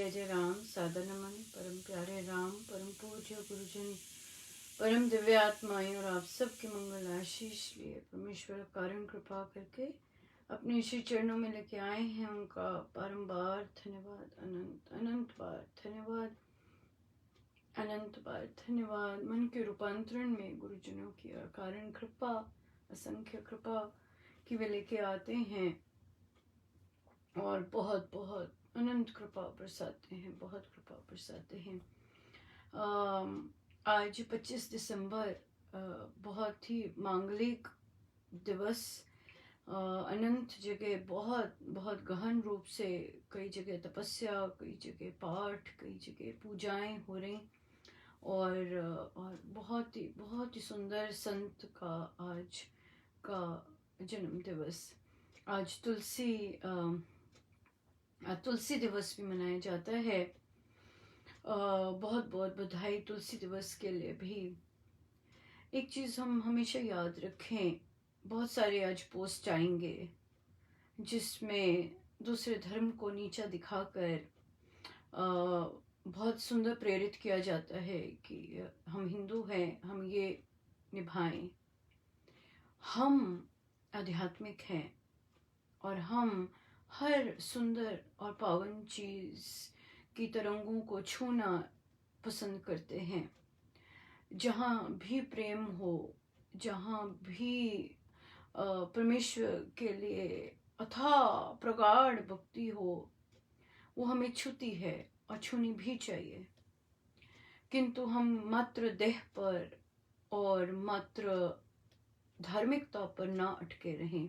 जय जय राम। सादर नमन परम प्यारे राम, परम पूज्य गुरुजन, परम दिव्य आत्माएं और आप सबके मंगल आशीष लिए परमेश्वर कारण कृपा करके अपने श्री चरणों में लेके आए हैं। उनका बारंबार धन्यवाद, अनंत अनंत बार धन्यवाद, अनंत बार धन्यवाद। मन के रूपांतरण में गुरुजनों की कारण कृपा, असंख्य कृपा की वे लेके आते हैं और बहुत बहुत अनंत कृपा बरसाते हैं, बहुत कृपा बरसाते हैं। आज 25 दिसंबर बहुत ही मांगलिक दिवस। अनंत जगह बहुत बहुत गहन रूप से कई जगह तपस्या, कई जगह पाठ, कई जगह पूजाएं हो रही और बहुत ही सुंदर संत का आज का जन्म दिवस। आज तुलसी दिवस भी मनाया जाता है। बहुत बहुत बधाई तुलसी दिवस के लिए भी। एक चीज़ हम हमेशा याद रखें, बहुत सारे आज पोस्ट आएंगे जिसमें दूसरे धर्म को नीचा दिखाकर बहुत सुंदर प्रेरित किया जाता है कि हम हिंदू हैं, हम ये निभाएं। हम आध्यात्मिक हैं और हम हर सुंदर और पावन चीज़ की तरंगों को छूना पसंद करते हैं। जहाँ भी प्रेम हो, जहाँ भी परमेश्वर के लिए अथाह प्रगाढ़ भक्ति हो, वो हमें छूती है और छूनी भी चाहिए। किंतु हम मात्र देह पर और मात्र धार्मिकता पर ना अटके रहें।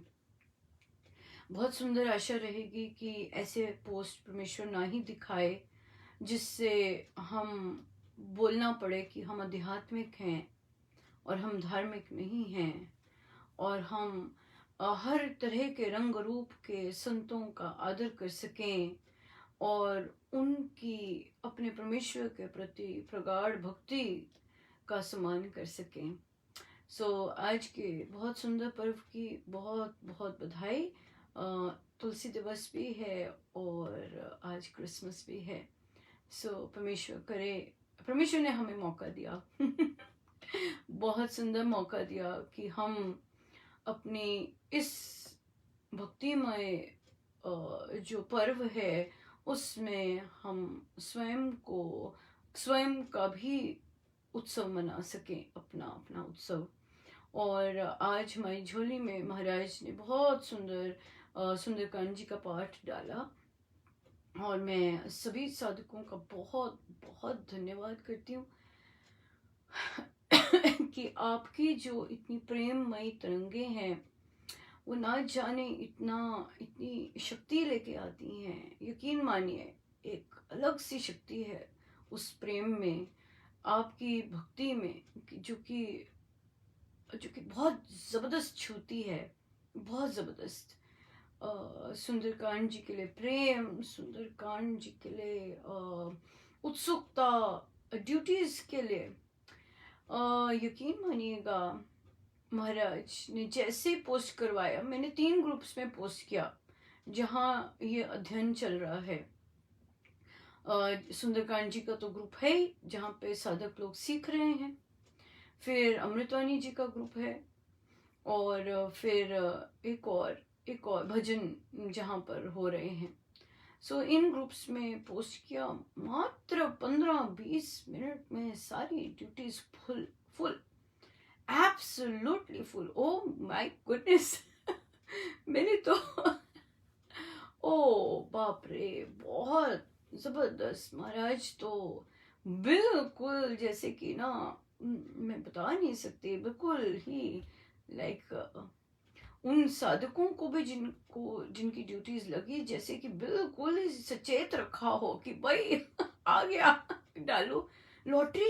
बहुत सुंदर आशा रहेगी कि ऐसे पोस्ट परमेश्वर ना ही दिखाए जिससे हम बोलना पड़े कि हम आध्यात्मिक हैं और हम धार्मिक नहीं हैं, और हम हर तरह के रंग रूप के संतों का आदर कर सकें और उनकी अपने परमेश्वर के प्रति प्रगाढ़ भक्ति का सम्मान कर सकें। आज के बहुत सुंदर पर्व की बहुत बहुत बधाई। तुलसी दिवस भी है और आज क्रिसमस भी है। परमेश्वर करे, परमेश्वर ने हमें मौका दिया बहुत सुंदर मौका दिया कि हम अपनी इस भक्तिमय जो पर्व है उसमें हम स्वयं का भी उत्सव मना सकें, अपना अपना उत्सव। और आज हमारी झोली में महाराज ने बहुत सुंदरकांड जी का पाठ डाला और मैं सभी साधकों का बहुत बहुत धन्यवाद करती हूँ कि आपकी जो इतनी प्रेममयी तरंगे हैं वो ना जाने इतनी शक्ति लेके आती हैं। यकीन मानिए, एक अलग सी शक्ति है उस प्रेम में, आपकी भक्ति में, जो कि बहुत ज़बरदस्त छूती है, बहुत ज़बरदस्त। सुंदरकांड जी के लिए प्रेम, सुंदरकांड जी के लिए उत्सुकता, ड्यूटीज़ के लिए यकीन मानिएगा, महाराज ने जैसे पोस्ट करवाया, मैंने 3 ग्रुप्स में पोस्ट किया जहाँ ये अध्ययन चल रहा है। सुंदरकांड जी का तो ग्रुप है ही जहाँ पे साधक लोग सीख रहे हैं, फिर अमृतवाणी जी का ग्रुप है, और फिर एक और भजन जहाँ पर हो रहे हैं। इन ग्रुप्स में पोस्ट किया, मात्र 15-20 मिनट में सारी duties full absolutely full. Oh my goodness मैंने तो ओ बाप रे, बहुत जबरदस्त। महाराज तो बिल्कुल जैसे कि ना, मैं बता नहीं सकती, बिल्कुल ही लाइक उन साधकों को भी जिनकी ड्यूटीज लगी, जैसे कि बिल्कुल ही सचेत रखा हो कि भाई आ गया, डालो। लॉटरी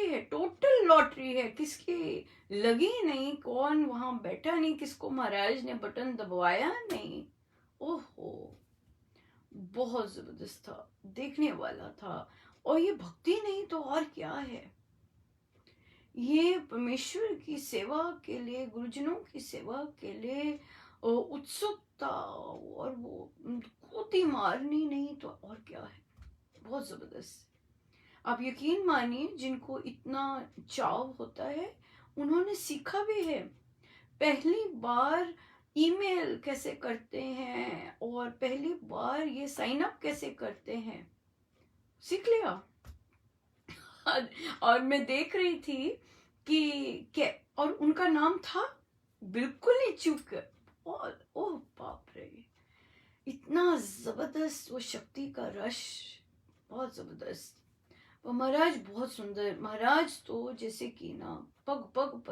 है, टोटल लॉटरी है। किसकी लगी नहीं, कौन वहां बैठा नहीं, किसको महाराज ने बटन दबाया नहीं। ओहो, बहुत जबरदस्त था, देखने वाला था। और ये भक्ति नहीं तो और क्या है? ये परमेश्वर की सेवा के लिए, गुरुजनों की सेवा के लिए उत्सुकता, और वो कूदी मारनी नहीं तो और क्या है, बहुत ज़बरदस्त। आप यकीन मानिए, जिनको इतना चाव होता है उन्होंने सीखा भी है। पहली बार ईमेल कैसे करते हैं और पहली बार ये साइन अप कैसे करते हैं, सीख लिया। और मैं देख रही थी कि क्या, और उनका नाम था, बिल्कुल नहीं चूक। और ओह बाप रे, इतना जबरदस्त वो शक्ति का रश, बहुत जबरदस्त। वो महाराज बहुत सुंदर महाराज, तो जैसे कि ना पग पग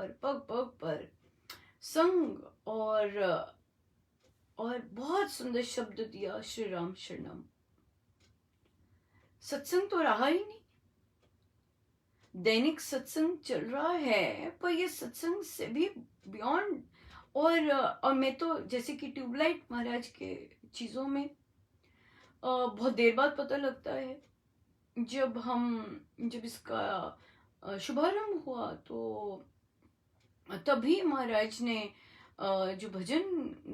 पर संग और बहुत सुंदर शब्द दिया, श्री राम शरणम। सत्संग तो रहा ही नहीं, दैनिक सत्संग चल रहा है, पर ये सत्संग से भी बियॉन्ड। और मैं तो जैसे कि ट्यूबलाइट महाराज के चीजों में बहुत देर बाद पता लगता है। जब इसका शुभारंभ हुआ तो तभी महाराज ने जो भजन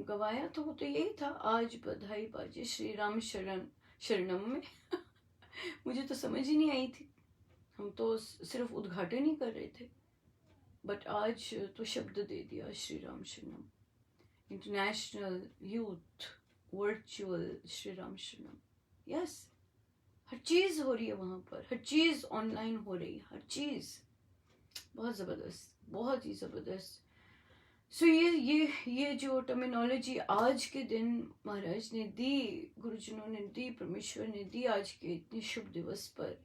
गवाया था वो तो यही था, आज बधाई बाजे श्री राम शरणम में। मुझे तो समझ ही नहीं आई थी, हम तो सिर्फ उद्घाटन ही कर रहे थे, बट आज तो शब्द दे दिया, श्री राम शरणम, international youth virtual Shri Ram शरणम। यस, हर चीज हो रही है वहां पर, हर चीज ऑनलाइन हो रही है, हर चीज बहुत जबरदस्त, बहुत ही जबरदस्त। सो ये जो टर्मिनोलॉजी आज के दिन महाराज ने दी, गुरुजनों ने दी, परमेश्वर ने दी आज के इतने शुभ दिवस पर,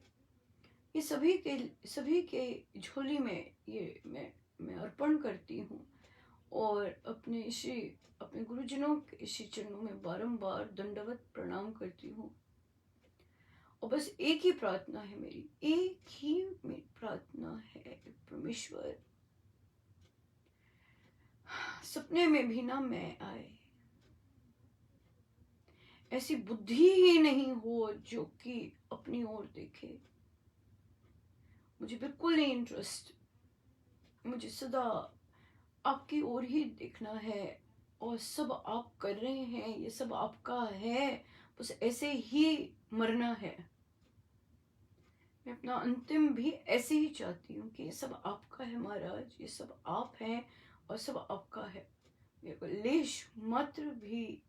ये सभी के झोली में ये मैं अर्पण करती हूँ। और अपने गुरुजनों के श्री चरणों में बारंबार दंडवत प्रणाम करती हूँ। और बस एक ही प्रार्थना है मेरी, एक ही मेरी प्रार्थना है, परमेश्वर सपने में भी ना मैं आए, ऐसी बुद्धि ही नहीं हो जो कि अपनी ओर देखे। मुझे बिल्कुल नहीं इंटरेस्ट, मुझे सदा आपकी ओर ही देखना है, और सब आप कर रहे हैं, ये सब आपका है, बस ऐसे ही मरना है। मैं अपना अंतिम भी ऐसे ही चाहती हूँ कि ये सब आपका है महाराज, ये सब आप हैं और सब आपका है। मेरे को लेश मात्र भी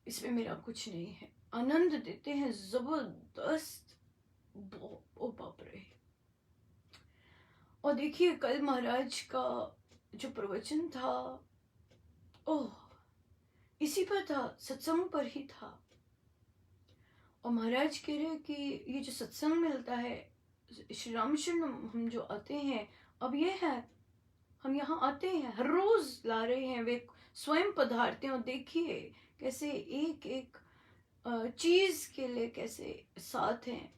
इसमें मेरा कुछ नहीं है। आनंद देते हैं जबरदस्त, ओ बाप रे। और देखिए कल महाराज का जो प्रवचन था, ओह, इसी पर था, सत्संग पर ही था। और महाराज कह रहे कि ये जो सत्संग मिलता है, श्री राम शरणम हम जो आते हैं, अब ये है, हम यहाँ आते हैं, हर रोज ला रहे हैं, वे स्वयं पधारते हैं। और देखिए कैसे एक एक चीज के लिए कैसे साथ हैं।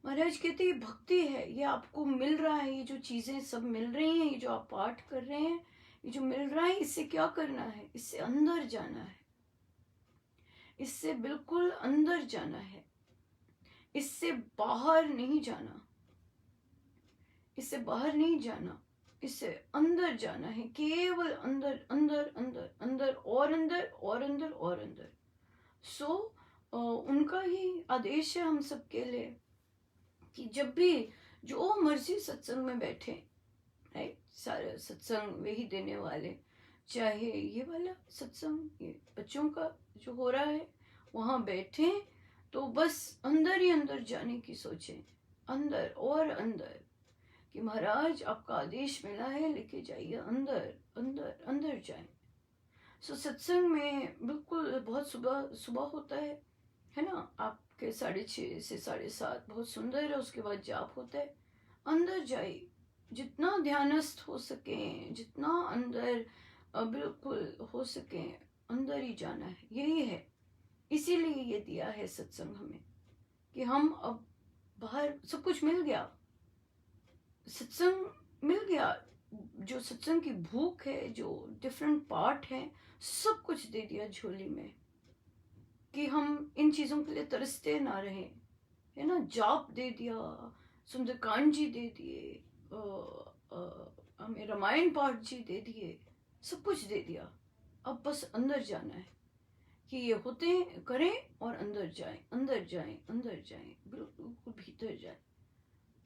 महाराज कहते ये भक्ति है, ये आपको मिल रहा है, ये जो चीजें सब मिल रही हैं, ये जो आप पाठ कर रहे हैं, ये जो मिल रहा है, इससे क्या करना है, इससे अंदर जाना है, इससे बिल्कुल अंदर जाना है, इससे बाहर नहीं जाना, इससे बाहर नहीं जाना, इससे अंदर जाना है, केवल अंदर अंदर अंदर अंदर और अंदर और अंदर और अंदर। सो उनका ही आदेश है हम सबके लिए कि जब भी जो मर्जी सत्संग में बैठे, राइट, सारे सत्संग वे ही देने वाले, चाहे ये वाला सत्संग ये बच्चों का जो हो रहा है वहां बैठे, तो बस अंदर ही अंदर जाने की सोचें, अंदर और अंदर, कि महाराज आपका आदेश मिला है, लेके जाइए, अंदर अंदर अंदर जाए। सो सत्संग में बिल्कुल बहुत सुबह सुबह होता है ना, आपके 6:30 से 7:30 बहुत सुंदर है, उसके बाद जाप होता है। अंदर जाइए, जितना ध्यानस्थ हो सके, जितना अंदर बिल्कुल हो सके, अंदर ही जाना है, यही है। इसीलिए ये दिया है सत्संग हमें, कि हम अब बाहर सब कुछ मिल गया, सत्संग मिल गया, जो सत्संग की भूख है, जो डिफरेंट पार्ट है, सब कुछ दे दिया झोली में, कि हम इन चीजों के लिए तरसते ना रहे, है ना। जाप दे दिया, सुंदरकांड जी दे दिए, हमें रामायण पाठ जी दे दिए, सब कुछ दे दिया। अब बस अंदर जाना है, कि ये होते हैं, करें और अंदर जाएं, अंदर जाएं, अंदर जाएं, बिल्कुल भीतर जाएं।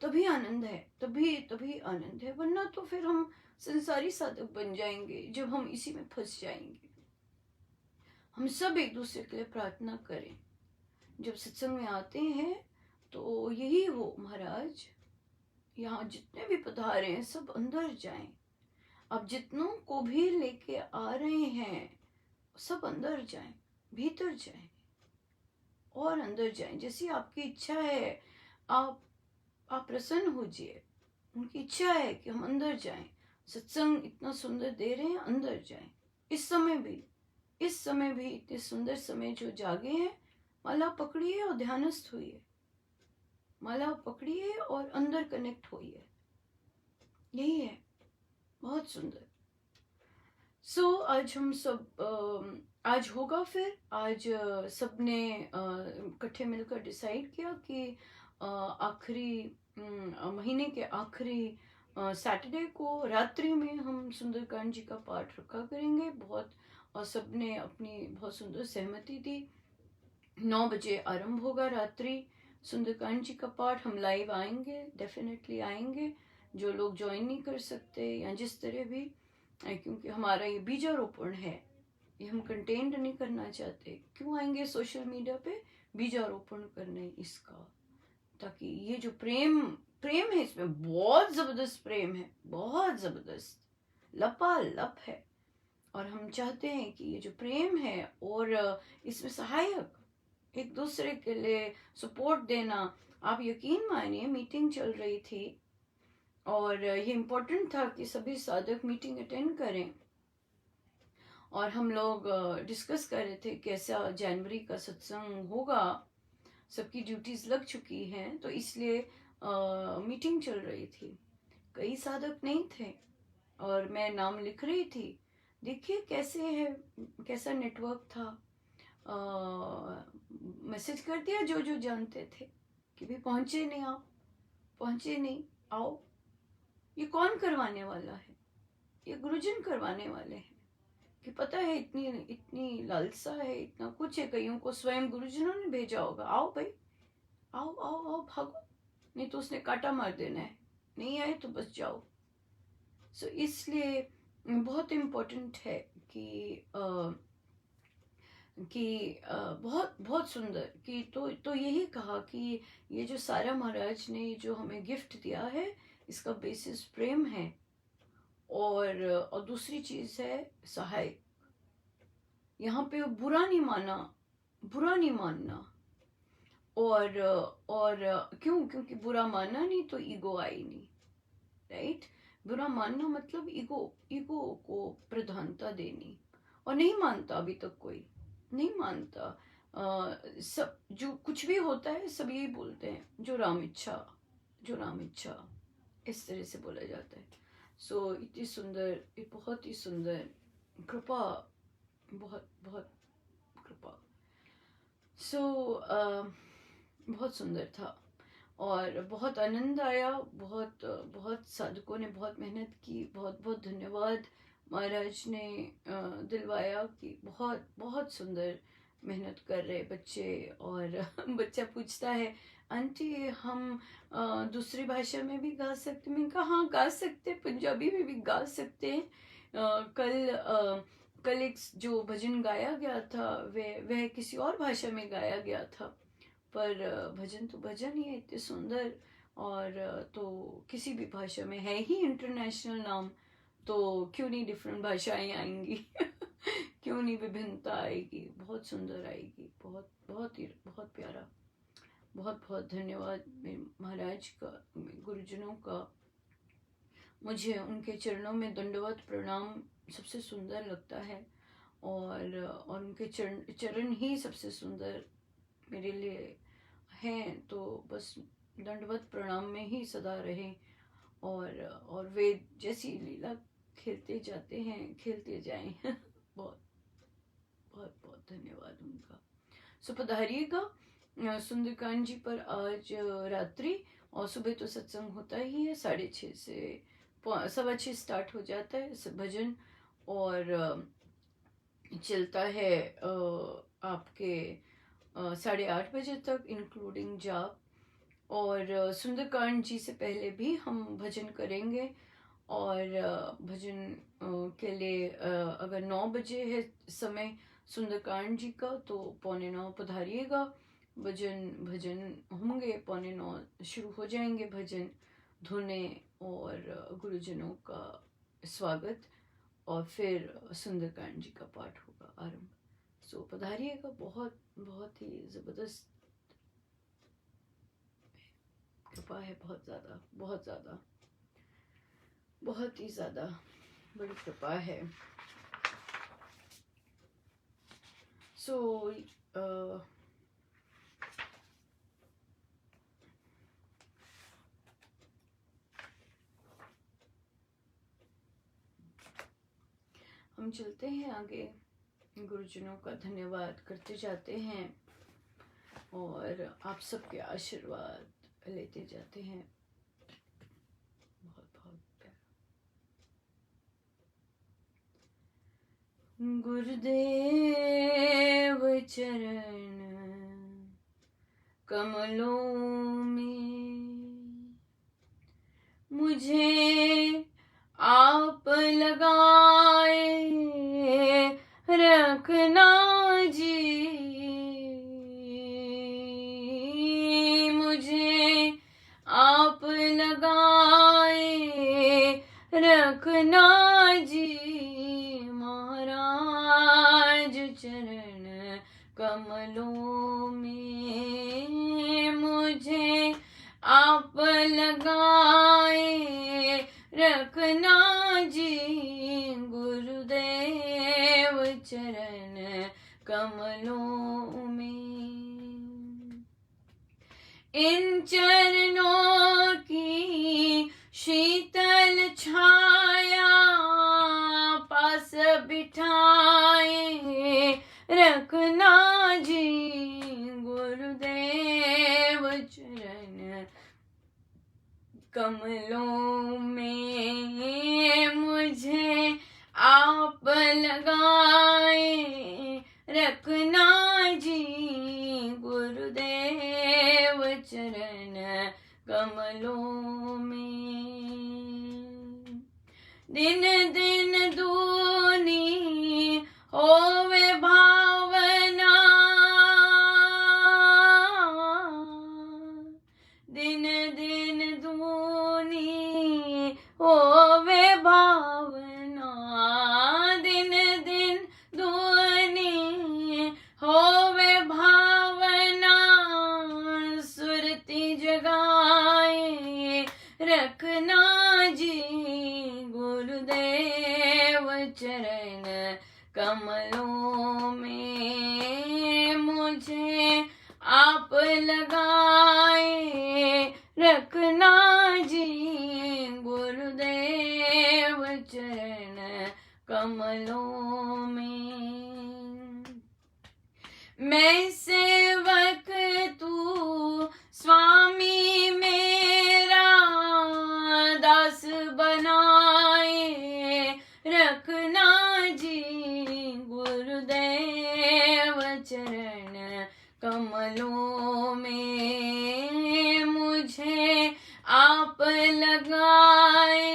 तभी आनंद है, तभी आनंद है। वरना तो फिर हम संसारी साधक बन जाएंगे जब हम इसी में फंस जाएंगे। हम सब एक दूसरे के लिए प्रार्थना करें। जब सत्संग में आते हैं तो यही हो, महाराज यहाँ जितने भी पधारे हैं सब अंदर जाएं। अब जितनों को भी लेके आ रहे हैं सब अंदर जाएं, भीतर जाएं और अंदर जाएं। जैसी आपकी इच्छा है, आप प्रसन्न होजिए। उनकी इच्छा है कि हम अंदर जाएं। सत्संग इतना सुंदर दे रहे हैं, अंदर जाएं। इस समय भी इतने सुंदर समय जो जागे हैं, माला पकड़िए और ध्यानस्थ हुई, माला पकड़िए और अंदर कनेक्ट होइए। यही है, बहुत सुंदर। आज हम सब आज होगा। फिर आज सबने इकट्ठे मिलकर डिसाइड किया कि आखिरी महीने के आखिरी सैटरडे को रात्रि में हम सुंदरकांड जी का पाठ रखा करेंगे। और सबने अपनी बहुत सुंदर सहमति दी। 9 बजे आरंभ होगा रात्रि सुंदरकांड जी का पाठ। हम लाइव आएंगे, डेफिनेटली आएंगे। जो लोग ज्वाइन नहीं कर सकते या जिस तरह भी, क्योंकि हमारा ये बीजारोपण है, ये हम कंटेंट नहीं करना चाहते। क्यों आएंगे सोशल मीडिया पे? बीजारोपण करने इसका, ताकि ये जो प्रेम है, इसमें बहुत जबरदस्त प्रेम है, बहुत जबरदस्त लपालप है। और हम चाहते हैं कि ये जो प्रेम है और इसमें सहायक, एक दूसरे के लिए सपोर्ट देना। आप यकीन मानिए, मीटिंग चल रही थी और ये इम्पोर्टेंट था कि सभी साधक मीटिंग अटेंड करें। और हम लोग डिस्कस कर रहे थे कैसा जनवरी का सत्संग होगा। सबकी ड्यूटीज लग चुकी हैं, तो इसलिए मीटिंग चल रही थी। कई साधक नहीं थे और मैं नाम लिख रही थी। देखिए कैसे है, कैसा नेटवर्क था। मैसेज कर दिया जो जो जानते थे कि भी पहुंचे नहीं, आप पहुंचे नहीं, आओ। ये कौन करवाने वाला है? ये गुरुजन करवाने वाले हैं। कि पता है इतनी लालसा है, इतना कुछ है। कईयों को स्वयं गुरुजनों ने भेजा होगा, आओ भाई, आओ आओ आओ, भागो, नहीं तो उसने काटा मार देना है। नहीं आए तो बस जाओ। इसलिए बहुत इम्पोर्टेंट है कि बहुत बहुत सुंदर कि तो यही कहा कि ये जो सारा महाराज ने जो हमें गिफ्ट दिया है, इसका बेसिस प्रेम है। और दूसरी चीज है सहायक। यहाँ पे बुरा नहीं मानना। और क्यों? क्योंकि बुरा मानना नहीं तो ईगो आई नहीं, राइट? बुरा मानना मतलब ईगो को प्रधानता देनी। और नहीं मानता, अभी तक कोई नहीं मानता। सब जो कुछ भी होता है सब यही बोलते हैं, जो राम इच्छा, इस तरह से बोला जाता है। इतनी सुंदर, बहुत ही सुंदर कृपा, बहुत बहुत कृपा। बहुत सुंदर था और बहुत आनंद आया। बहुत साधकों ने बहुत मेहनत की। बहुत बहुत धन्यवाद। महाराज ने दिलवाया कि बहुत बहुत सुंदर मेहनत कर रहे बच्चे। और बच्चा पूछता है, आंटी हम दूसरी भाषा में भी गा सकते? मैंने कहा हाँ गा सकते, पंजाबी में भी गा सकते हैं। कल एक जो भजन गाया गया था वह किसी और भाषा में गाया गया था, पर भजन तो भजन ही है, इतने सुंदर। और तो किसी भी भाषा में है ही इंटरनेशनल नाम, तो क्यों नहीं डिफरेंट भाषाएं आएंगी? क्यों नहीं विभिन्नता आएगी? बहुत सुंदर आएगी। बहुत बहुत ही बहुत प्यारा। बहुत बहुत धन्यवाद महाराज का, गुरुजनों का। मुझे उनके चरणों में दंडवत प्रणाम सबसे सुंदर लगता है। और उनके चरण ही सबसे सुंदर मेरे लिए हैं। तो बस दंडवत प्रणाम में ही सदा रहे। और वे जैसी लीला खेलते जाते हैं, खेलते जाएं। बहुत बहुत बहुत धन्यवाद उनका। पधारिएगा सुंदरकांड जी पर आज रात्रि। और सुबह तो सत्संग होता ही है, 6:30 से 6:15 स्टार्ट हो जाता है भजन। और चलता है आपके 8:30 बजे तक, इंक्लूडिंग जाप। और सुंदरकांड जी से पहले भी हम भजन करेंगे। और भजन के लिए अगर 9 बजे है समय सुंदरकांड जी का, तो 8:45 पधारिएगा। भजन होंगे, 8:45 शुरू हो जाएंगे भजन, धुनें और गुरुजनों का स्वागत, और फिर सुंदरकांड जी का पाठ होगा आरंभ। सो पधारिएगा। बहुत बहुत ही ज़बरदस्त कृपा है, बहुत ज़्यादा, बहुत ज़्यादा, बहुत ही ज़्यादा बड़ी कृपा है। सो हम चलते हैं आगे, गुरुजनों का धन्यवाद करते जाते हैं और आप सबके आशीर्वाद लेते जाते हैं। बहुत बहुत प्यारा। गुरुदेव चरण कमलों में मुझे आप लगाए रखना जी, मुझे आप लगाए रखना जी, महाराज चरण कमलों में मुझे आप लगाए रखना जी, गुरुदेव चरण कमलों में। इन चरणों की शीतल छाया पास बिठाए रखना जी, गुरुदेव चरण कमलों में मुझे आप लगाए रखना जी, गुरुदेव चरण कमलों में। दिन दिन दूनी होवे भावना, दिन दिन दूनी होवे भावना, दिन दिन दूनी होवे भावना, सुरती जगाए रखना जी, गुरुदेव चरण कमलों में मुझे आप लगाए रखना जी, गुरुदेव चरण कमलों में। मैं सेवक तू स्वामी मेरा दास बनाए रखना जी, गुरुदेव चरण कमलों में मुझे आप लगाए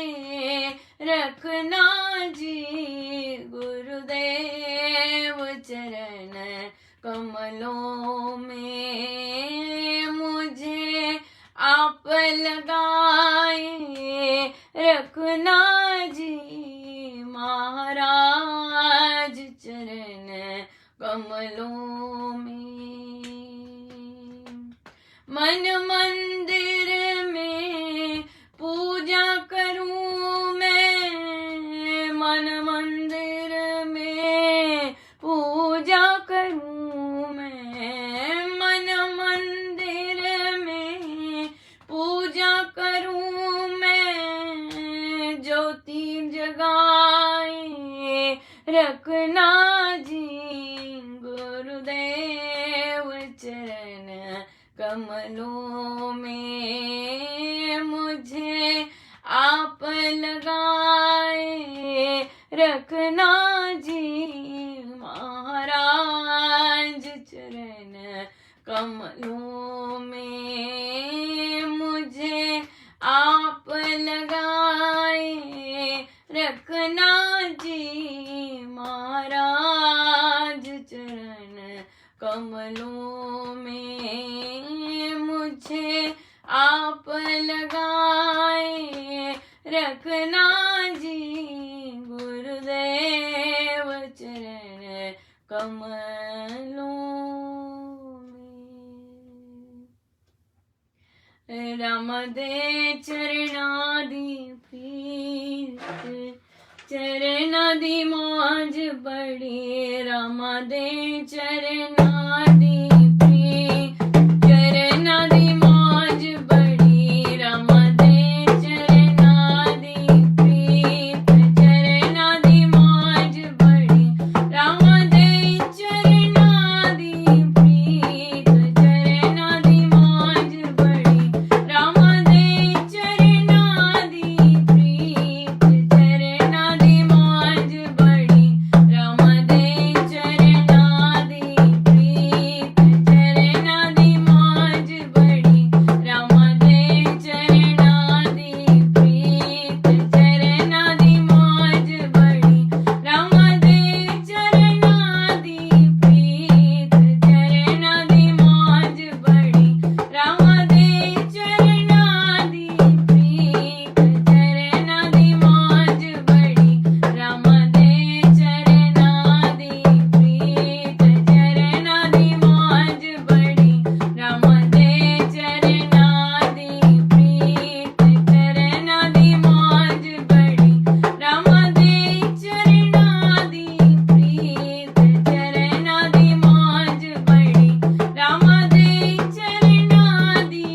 रखना जी, गुरुदेव चरण कमलों में मुझे आप लगाए रखना जी, महाराज चरण कमलों में। मन मंदिर में पूजा करूं मैं, मन मंदिर में पूजा करूं मैं, मन मंदिर में पूजा करूं मैं, ज्योति जगाए रखना जी, गुरुदेव चरण कमलों में मुझे आप लगाए रखना जी, महाराज कमलों में मुझे आप लगाए रखना जी महाराज चरण। कमलों में मुझे आप लगाए रखना जी गुरुदेव चरण। कमलों में राम दे चरणादि प्रीत चरणादि मौज बड़ी। राम दे चरणादि प्रीत चरणादि मौज बड़ी। राम दे चरणादि प्रीत चरणादि मौज बड़ी। राम दे चरणादि प्रीत चरणादि मौज बड़ी। राम दे चरणादि प्रीत चरणादि मौज बड़ी। राम दे चरणादि प्रीत चरणादि मौज बड़ी। राम दे चरणादि प्रीत चरणादि मौज बड़ी। राम दे चरणादि प्रीत चरणादि मौज बड़ी। राम दे चरणादि प्रीत चरणादि मौज बड़ी। राम दे चरणादि प्रीत चरणादि मौज बड़ी। राम दे चरणादि प्रीत चरणादि मौज बड़ी। राम दे चरणादि प्रीत चरणादि मौज बड़ी। राम दे चरणादि प्रीत चरणादि मौज बड़ी। राम दे चरणादि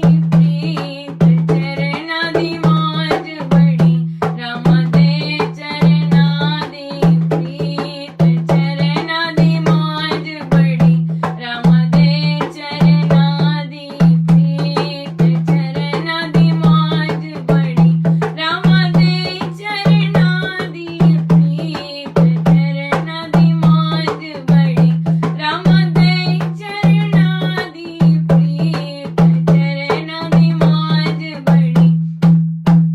प्रीत चरणादि मौज बड़ी। राम दे चरणादि प्रीत चरणादि मौज बड़ी। राम दे चरणादि प्रीत चरणादि मौज बड़ी। राम दे चरणादि प्रीत चरणादि मौज बड़ी।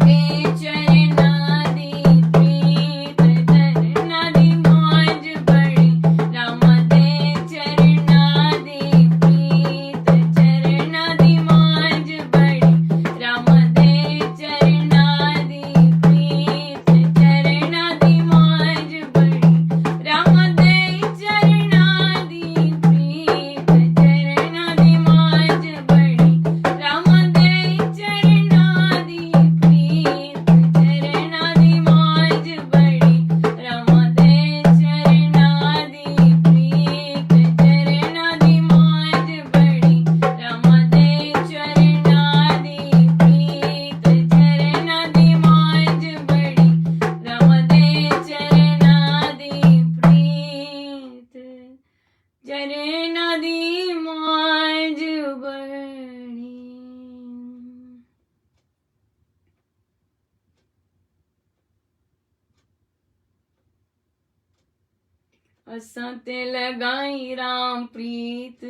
दे चरणादि प्रीत चरणादि मौज बड़ी। राम दे चरणादि प्रीत चरणादि मौज बड़ी। राम दे चरणादि प्रीत चरणादि मौज बड़ी। राम दे चरणादि प्रीत चरणादि मौज बड़ी। राम दे चरणादि प्रीत चरणादि मौज बड़ी। राम दे चरणादि प्रीत चरणादि मौज बड़ी। राम दे चरणादि प्रीत चरणादि मौज बड़ी। राम दे चरणादि प्रीत चरणादि मौज बड़ी। असां ते लगाई राम प्रीत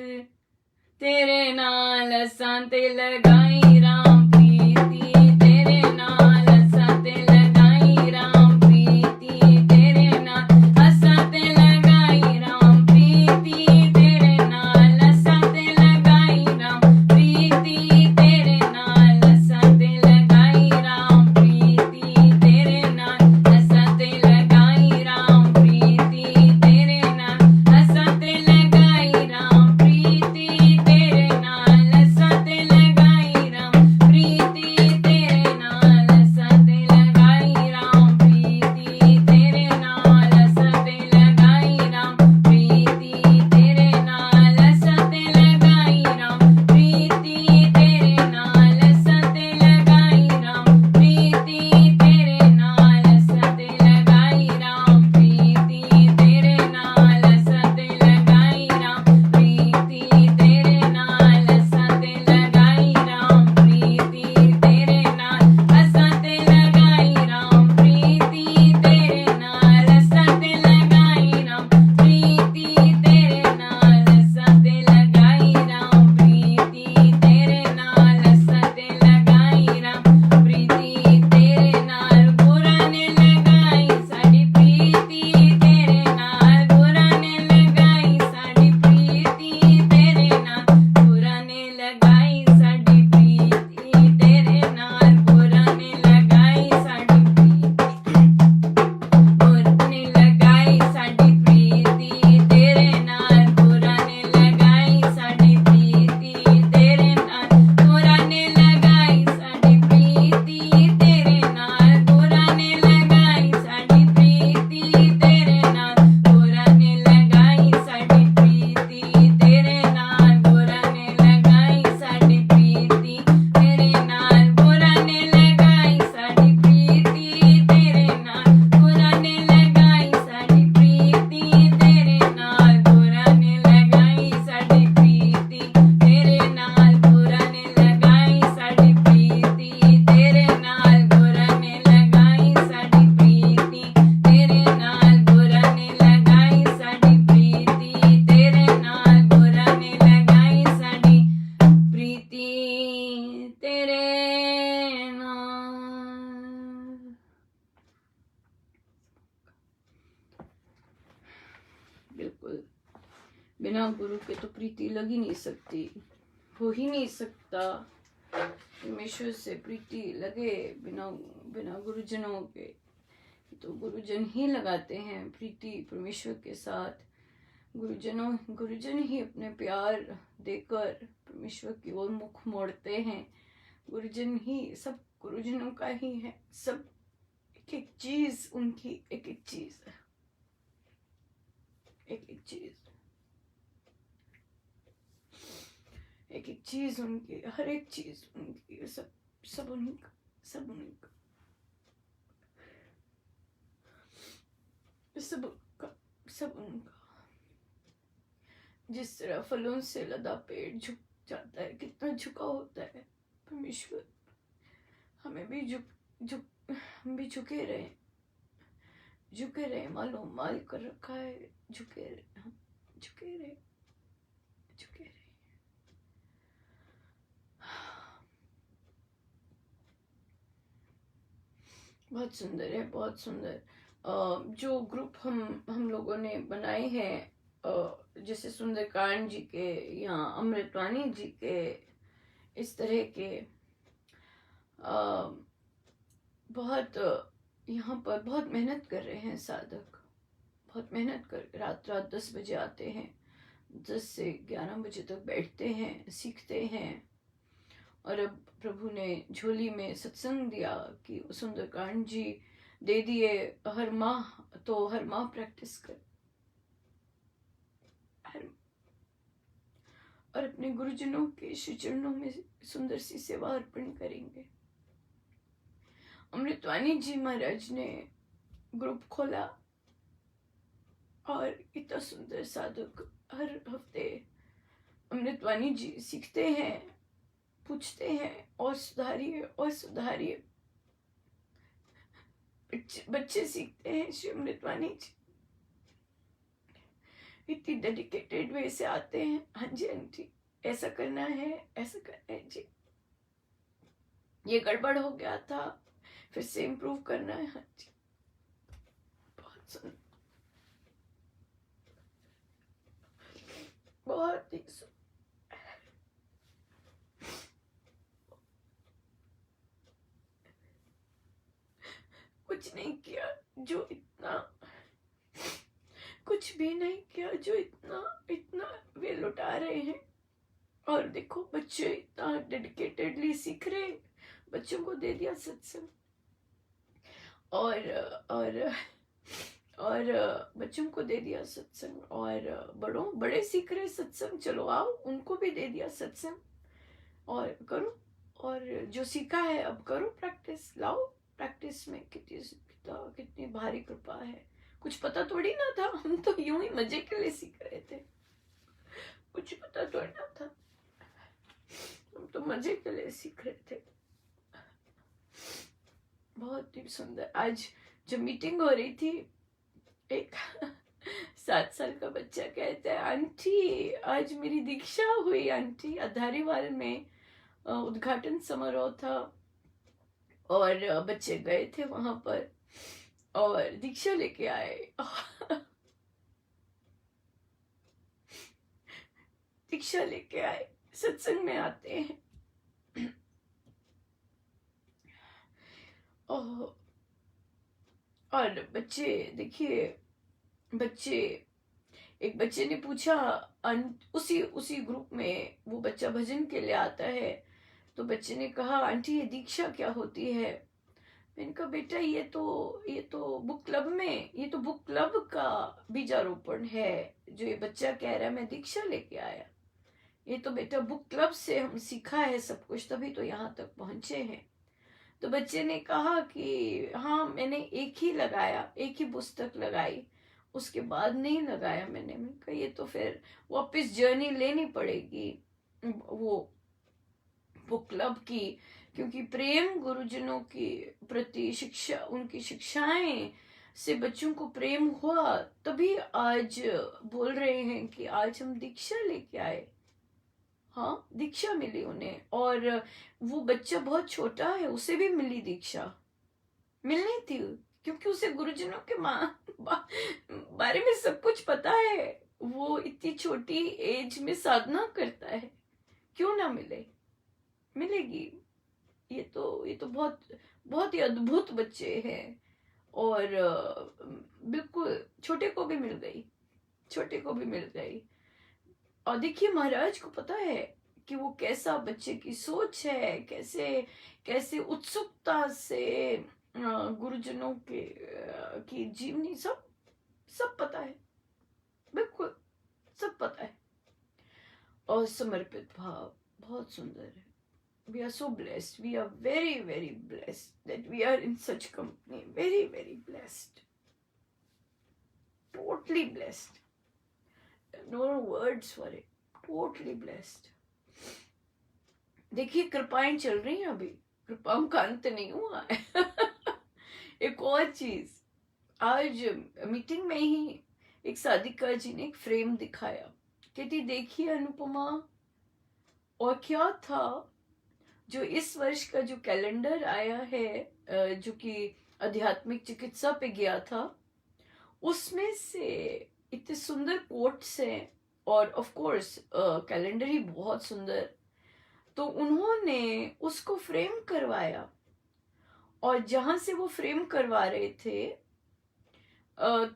तेरे नाल। असां ते लगाई राम प्रीति तेरे नाल। असां ते लगाई राम प्रीति तेरे नाल। असां ते लगाई राम प्रीति तेरे नाल। असां ते लगाई राम प्रीति तेरे नाल। असां ते लगाई राम प्रीति तेरे नाल। असां ते लगाई राम प्रीति तेरे नाल। असां ते लगाई राम प्रीति तेरे नाल। असां ते लगाई राम बिना गुरु के तो प्रीति लग ही नहीं सकती, हो ही नहीं सकता। परमेश्वर से प्रीति लगे बिना बिना गुरुजनों के, तो गुरुजन ही लगाते हैं प्रीति परमेश्वर के साथ। गुरुजन ही अपने प्यार देकर परमेश्वर की ओर मुख मोड़ते हैं। गुरुजन ही, सब गुरुजनों का ही है, सब एक एक चीज उनकी, एक एक चीज, एक एक चीज, एक एक चीज उनकी, हर एक चीज उनकी, सब सब उनका, सब उनका, सब उनका, सब उनका। जिस तरह फलों से लदा पेड़ झुक जाता है, कितना झुका होता है परमेश्वर, हमें भी हम भी झुके रहे, मालूम माल कर रखा है, झुके रहे, हम झुके रहे। बहुत सुंदर है, बहुत सुंदर। जो ग्रुप हम लोगों ने बनाए हैं, जैसे सुंदरकांड जी के या अमृतवाणी जी के, इस तरह के बहुत यहाँ पर बहुत मेहनत कर रहे हैं साधक, बहुत मेहनत कर रात 10 बजे आते हैं, 10 से 11 बजे तक बैठते हैं, सीखते हैं। और अब प्रभु ने झोली में सत्संग दिया कि सुंदरकांड जी दे दिए हर माह, तो हर माह प्रैक्टिस कर, और अपने गुरुजनों के श्री चरणों में सुंदर सी सेवा अर्पण करेंगे। अमृतवाणी जी महाराज ने ग्रुप खोला और इतना सुंदर साधक हर हफ्ते अमृतवाणी जी सीखते हैं, पूछते हैं और सुधारिए और सुधारिए। बच्चे सीखते हैं श्री अमृतवाणी जी, इतनी डेडिकेटेड वे से आते हैं। हाँ जी आंटी, ऐसा करना है, ऐसा करना है जी, ये गड़बड़ हो गया था, फिर से इम्प्रूव करना है। हाँ जी, बहुत सुंदर, बहुत ही सुंदर। कुछ नहीं किया जो इतना, कुछ भी नहीं किया जो इतना वे लुटा रहे हैं। और देखो बच्चे इतना डेडिकेटेडली सीख रहे, बच्चों को दे दिया सत्संग, और बच्चों को दे दिया सत्संग, और बड़े सीख रहे सत्संग, चलो आओ उनको भी दे दिया सत्संग, और करो, और जो सीखा है अब करो प्रैक्टिस, लाओ प्रैक्टिस में। कितनी भारी कृपा है। कुछ पता थोड़ी ना था, हम तो यूं ही मजे के लिए सीख रहे थे, कुछ पता थोड़ी ना था, हम तो मजे के लिए सीख रहे थे। बहुत ही सुंदर। आज जब मीटिंग हो रही थी, एक 7 साल का बच्चा कहता है, आंटी आज मेरी दीक्षा हुई आंटी। धारीवाल में उद्घाटन समारोह था और बच्चे गए थे वहां पर और दीक्षा लेके आए। दीक्षा लेके आए, सत्संग में आते हैं। और बच्चे देखिए, एक बच्चे ने पूछा, उसी ग्रुप में वो बच्चा भजन के लिए आता है, तो बच्चे ने कहा आंटी ये दीक्षा क्या होती है। मैंने कहा बेटा ये तो बुक क्लब में, ये तो बुक क्लब का बीजारोपण है। जो ये बच्चा कह रहा है मैं दीक्षा लेके आया, ये तो बेटा बुक क्लब से हम सीखा है सब कुछ, तभी तो यहाँ तक पहुंचे हैं। तो बच्चे ने कहा कि हाँ मैंने एक ही लगाया, एक ही पुस्तक लगाई, उसके बाद नहीं लगाया मैंने कहा ये तो फिर वापस जर्नी लेनी पड़ेगी वो बुक क्लब की, क्योंकि प्रेम गुरुजनों की प्रति शिक्षा, उनकी शिक्षाएं से बच्चों को प्रेम हुआ, तभी आज बोल रहे हैं कि आज हम दीक्षा लेके आए। हाँ दीक्षा मिली उन्हें, और वो बच्चा बहुत छोटा है, उसे भी मिली दीक्षा, मिलनी थी, क्योंकि उसे गुरुजनों के बारे में सब कुछ पता है, वो इतनी छोटी एज में साधना करता है, क्यों ना मिले, मिलेगी। ये तो बहुत बहुत ही अद्भुत बच्चे हैं। और बिल्कुल छोटे को भी मिल गई, छोटे को भी मिल गई। और देखिए महाराज को पता है कि वो कैसा बच्चे की सोच है, कैसे कैसे उत्सुकता से गुरुजनों के की जीवनी, सब सब पता है, बिल्कुल सब पता है। और समर्पित भाव बहुत सुंदर है। We are so blessed. We are very, very blessed that we are in such company. Very, very blessed. Totally blessed. No words for it. Totally blessed. देखिए कृपाएं चल रही हैं अभी, कृपाओं का अंत नहीं हुआ है। एक और चीज, आज मीटिंग में ही एक साधिका जी ने एक फ्रेम दिखाया, कहती देखिए अनुपमा, और क्या था जो इस वर्ष का जो कैलेंडर आया है, जो कि आध्यात्मिक चिकित्सा पे गया था, उसमें से इतने सुंदर कोट्स हैं, और ऑफ कोर्स कैलेंडर ही बहुत सुंदर। तो उन्होंने उसको फ्रेम करवाया, और जहां से वो फ्रेम करवा रहे थे,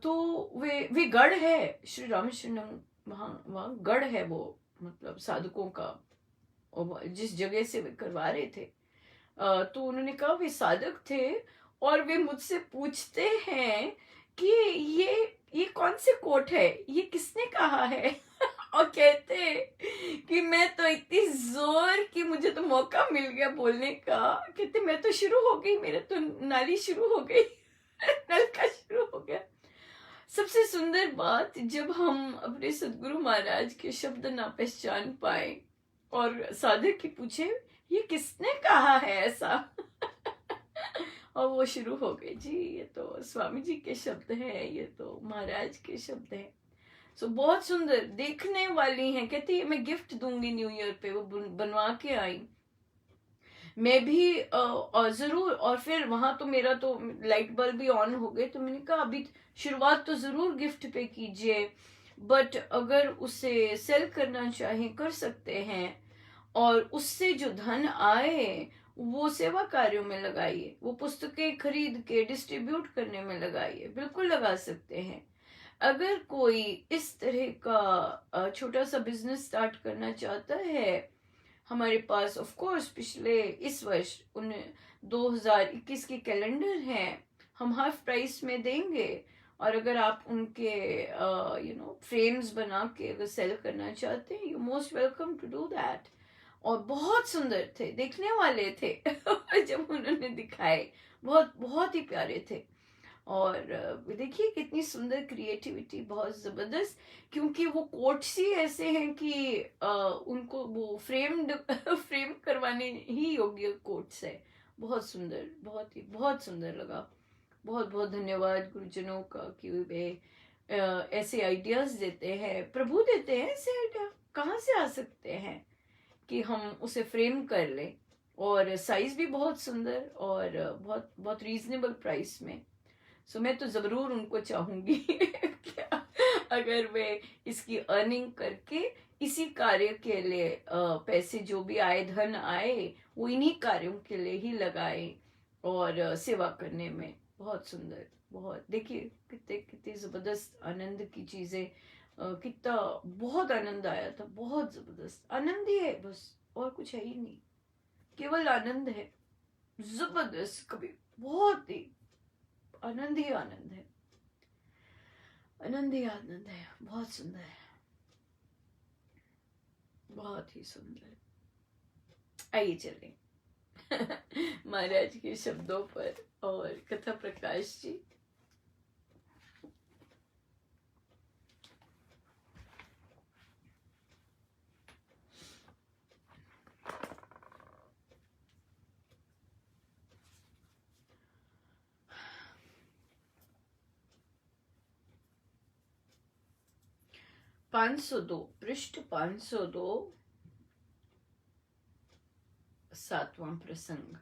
तो वे गढ़ है श्री रामकृष्ण, वहाँ गढ़ है वो, मतलब साधकों का, और जिस जगह से वे करवा रहे थे, तो उन्होंने कहा वे साधक थे, और वे मुझसे पूछते हैं कि ये कौन से कोट है, ये किसने कहा है। और कहते कि मैं तो इतनी जोर की, मुझे तो मौका मिल गया बोलने का, कहते मैं तो शुरू हो गई, मेरे तो नाली शुरू हो गई। नलका शुरू हो गया। सबसे सुंदर बात, जब हम अपने सदगुरु महाराज के शब्द ना पहचान पाए और साधक की पूछे ये किसने कहा है ऐसा, और वो शुरू हो गए, जी ये तो स्वामी जी के शब्द हैं, ये तो महाराज के शब्द हैं। सो बहुत सुंदर, देखने वाली हैं। कहती है मैं गिफ्ट दूंगी न्यू ईयर पे, वो बनवा के आई। मैं भी और जरूर, और फिर वहां तो मेरा तो लाइट बल्ब भी ऑन हो गए, तो मैंने कहा अभी शुरुआत तो जरूर गिफ्ट पे कीजिए, बट अगर उसे सेल करना चाहें कर सकते हैं, और उससे जो धन आए वो सेवा कार्यों में लगाइए, वो पुस्तकें खरीद के डिस्ट्रीब्यूट करने में लगाइए, बिल्कुल लगा सकते हैं। अगर कोई इस तरह का छोटा सा बिजनेस स्टार्ट करना चाहता है, हमारे पास ऑफ कोर्स पिछले इस वर्ष 2021 के कैलेंडर हैं, हम हाफ प्राइस में देंगे। और अगर आप उनके फ्रेम्स बना के अगर सेल करना चाहते हैं, you most welcome to do that. और बहुत सुंदर थे, देखने वाले थे। जब उन्होंने दिखाए, बहुत बहुत ही प्यारे थे। और देखिए कितनी सुंदर क्रिएटिविटी, बहुत जबरदस्त, क्योंकि वो कोट्स ही ऐसे हैं कि उनको वो फ्रेम करवाने ही योग्य कोट्स है। बहुत सुंदर, बहुत सुंदर लगा। बहुत बहुत धन्यवाद गुरुजनों का कि वे ऐसे आइडियाज देते हैं, प्रभु देते हैं ऐसे आइडिया, कहाँ से आ सकते हैं कि हम उसे फ्रेम कर लें, और साइज भी बहुत सुंदर, और बहुत बहुत रीजनेबल प्राइस में। सो मैं तो जरूर उनको चाहूंगी क्या अगर वे इसकी अर्निंग करके इसी कार्य के लिए पैसे जो भी आए, धन आए, वो इन्हीं कार्यों के लिए ही लगाए, और सेवा करने में। बहुत सुंदर, बहुत, देखिए कितने कितनी जबरदस्त आनंद की चीजें, कितना बहुत आनंद आया था, बहुत जबरदस्त आनंद ही है, बस और कुछ है ही नहीं, केवल आनंद है, जबरदस्त, कभी बहुत ही आनंद ही आनंद है, आनंद ही आनंद है, बहुत सुंदर है, बहुत ही सुंदर। आइए चलें महाराज के शब्दों पर, और कथा प्रकाश जी। पांच सौ दो, पृष्ठ 502, 7वां प्रसंग।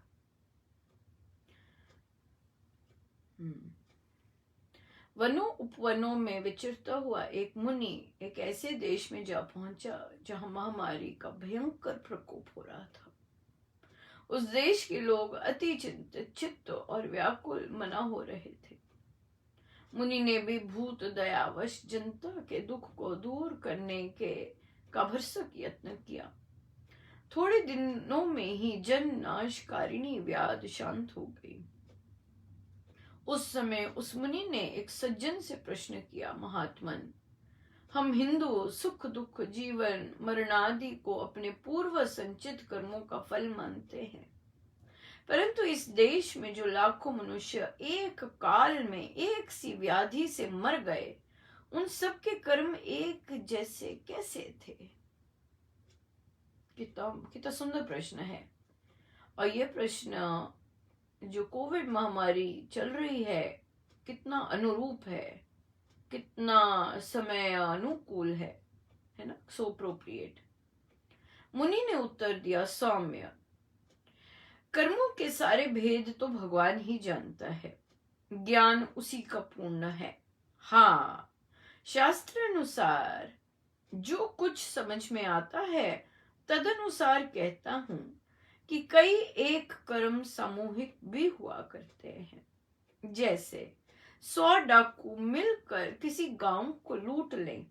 वनों उपवनों में विचरता हुआ एक मुनि एक ऐसे देश में जा पहुंचा जहां महामारी का भयंकर प्रकोप हो रहा था। उस देश के लोग अति चिंतित, चित्त और व्याकुल मना हो रहे थे। मुनि ने भी भूत दयावश जनता के दुख को दूर करने का भरसक यत्न किया। थोड़े दिनों में ही जन नाशकारिणी व्याध शांत हो गई। उस समय उस मुनि ने एक सज्जन से प्रश्न किया, महात्मन, हम हिंदू सुख दुख जीवन मरणादि को अपने पूर्व संचित कर्मों का फल मानते हैं, परंतु इस देश में जो लाखों मनुष्य एक काल में एक सी व्याधि से मर गए, उन सब के कर्म एक जैसे कैसे थे? कितना सुंदर प्रश्न है। और यह प्रश्न जो कोविड महामारी चल रही है कितना अनुरूप है, कितना समय अनुकूल है ना, सो अप्रोप्रिएट। मुनि ने उत्तर दिया, सौम्य, कर्मों के सारे भेद तो भगवान ही जानता है, ज्ञान उसी का पूर्ण है। हाँ, शास्त्र अनुसार जो कुछ समझ में आता है तदनुसार कहता हूं कि कई एक कर्म सामूहिक भी हुआ करते हैं। जैसे 100 डाकू मिलकर किसी गांव को लूट लें,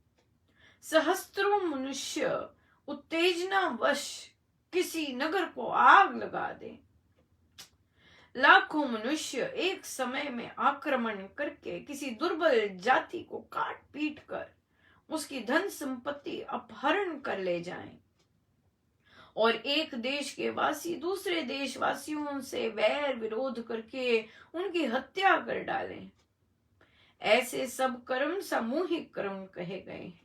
सहस्त्रों मनुष्य उत्तेजनावश किसी नगर को आग लगा दें, लाखों मनुष्य एक समय में आक्रमण करके किसी दुर्बल जाति को काट पीट कर उसकी धन संपत्ति अपहरण कर ले जाएं, और एक देश के वासी दूसरे देशवासियों से वैर विरोध करके उनकी हत्या कर डालें। ऐसे सब कर्म सामूहिक कर्म कहे गए हैं।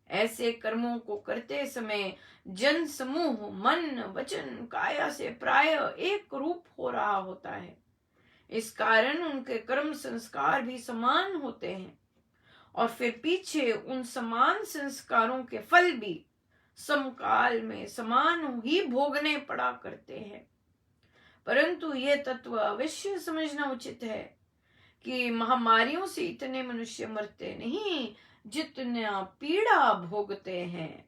ऐसे कर्मों को करते समय जन समूह मन वचन काया से प्राय एक रूप हो रहा होता है। इस कारण उनके कर्म संस्कार भी समान होते हैं, और फिर पीछे उन समान संस्कारों के फल भी समकाल में समान ही भोगने पड़ा करते हैं। परंतु यह तत्व अवश्य समझना उचित है कि महामारियों से इतने मनुष्य मरते नहीं जितना पीड़ा भोगते हैं।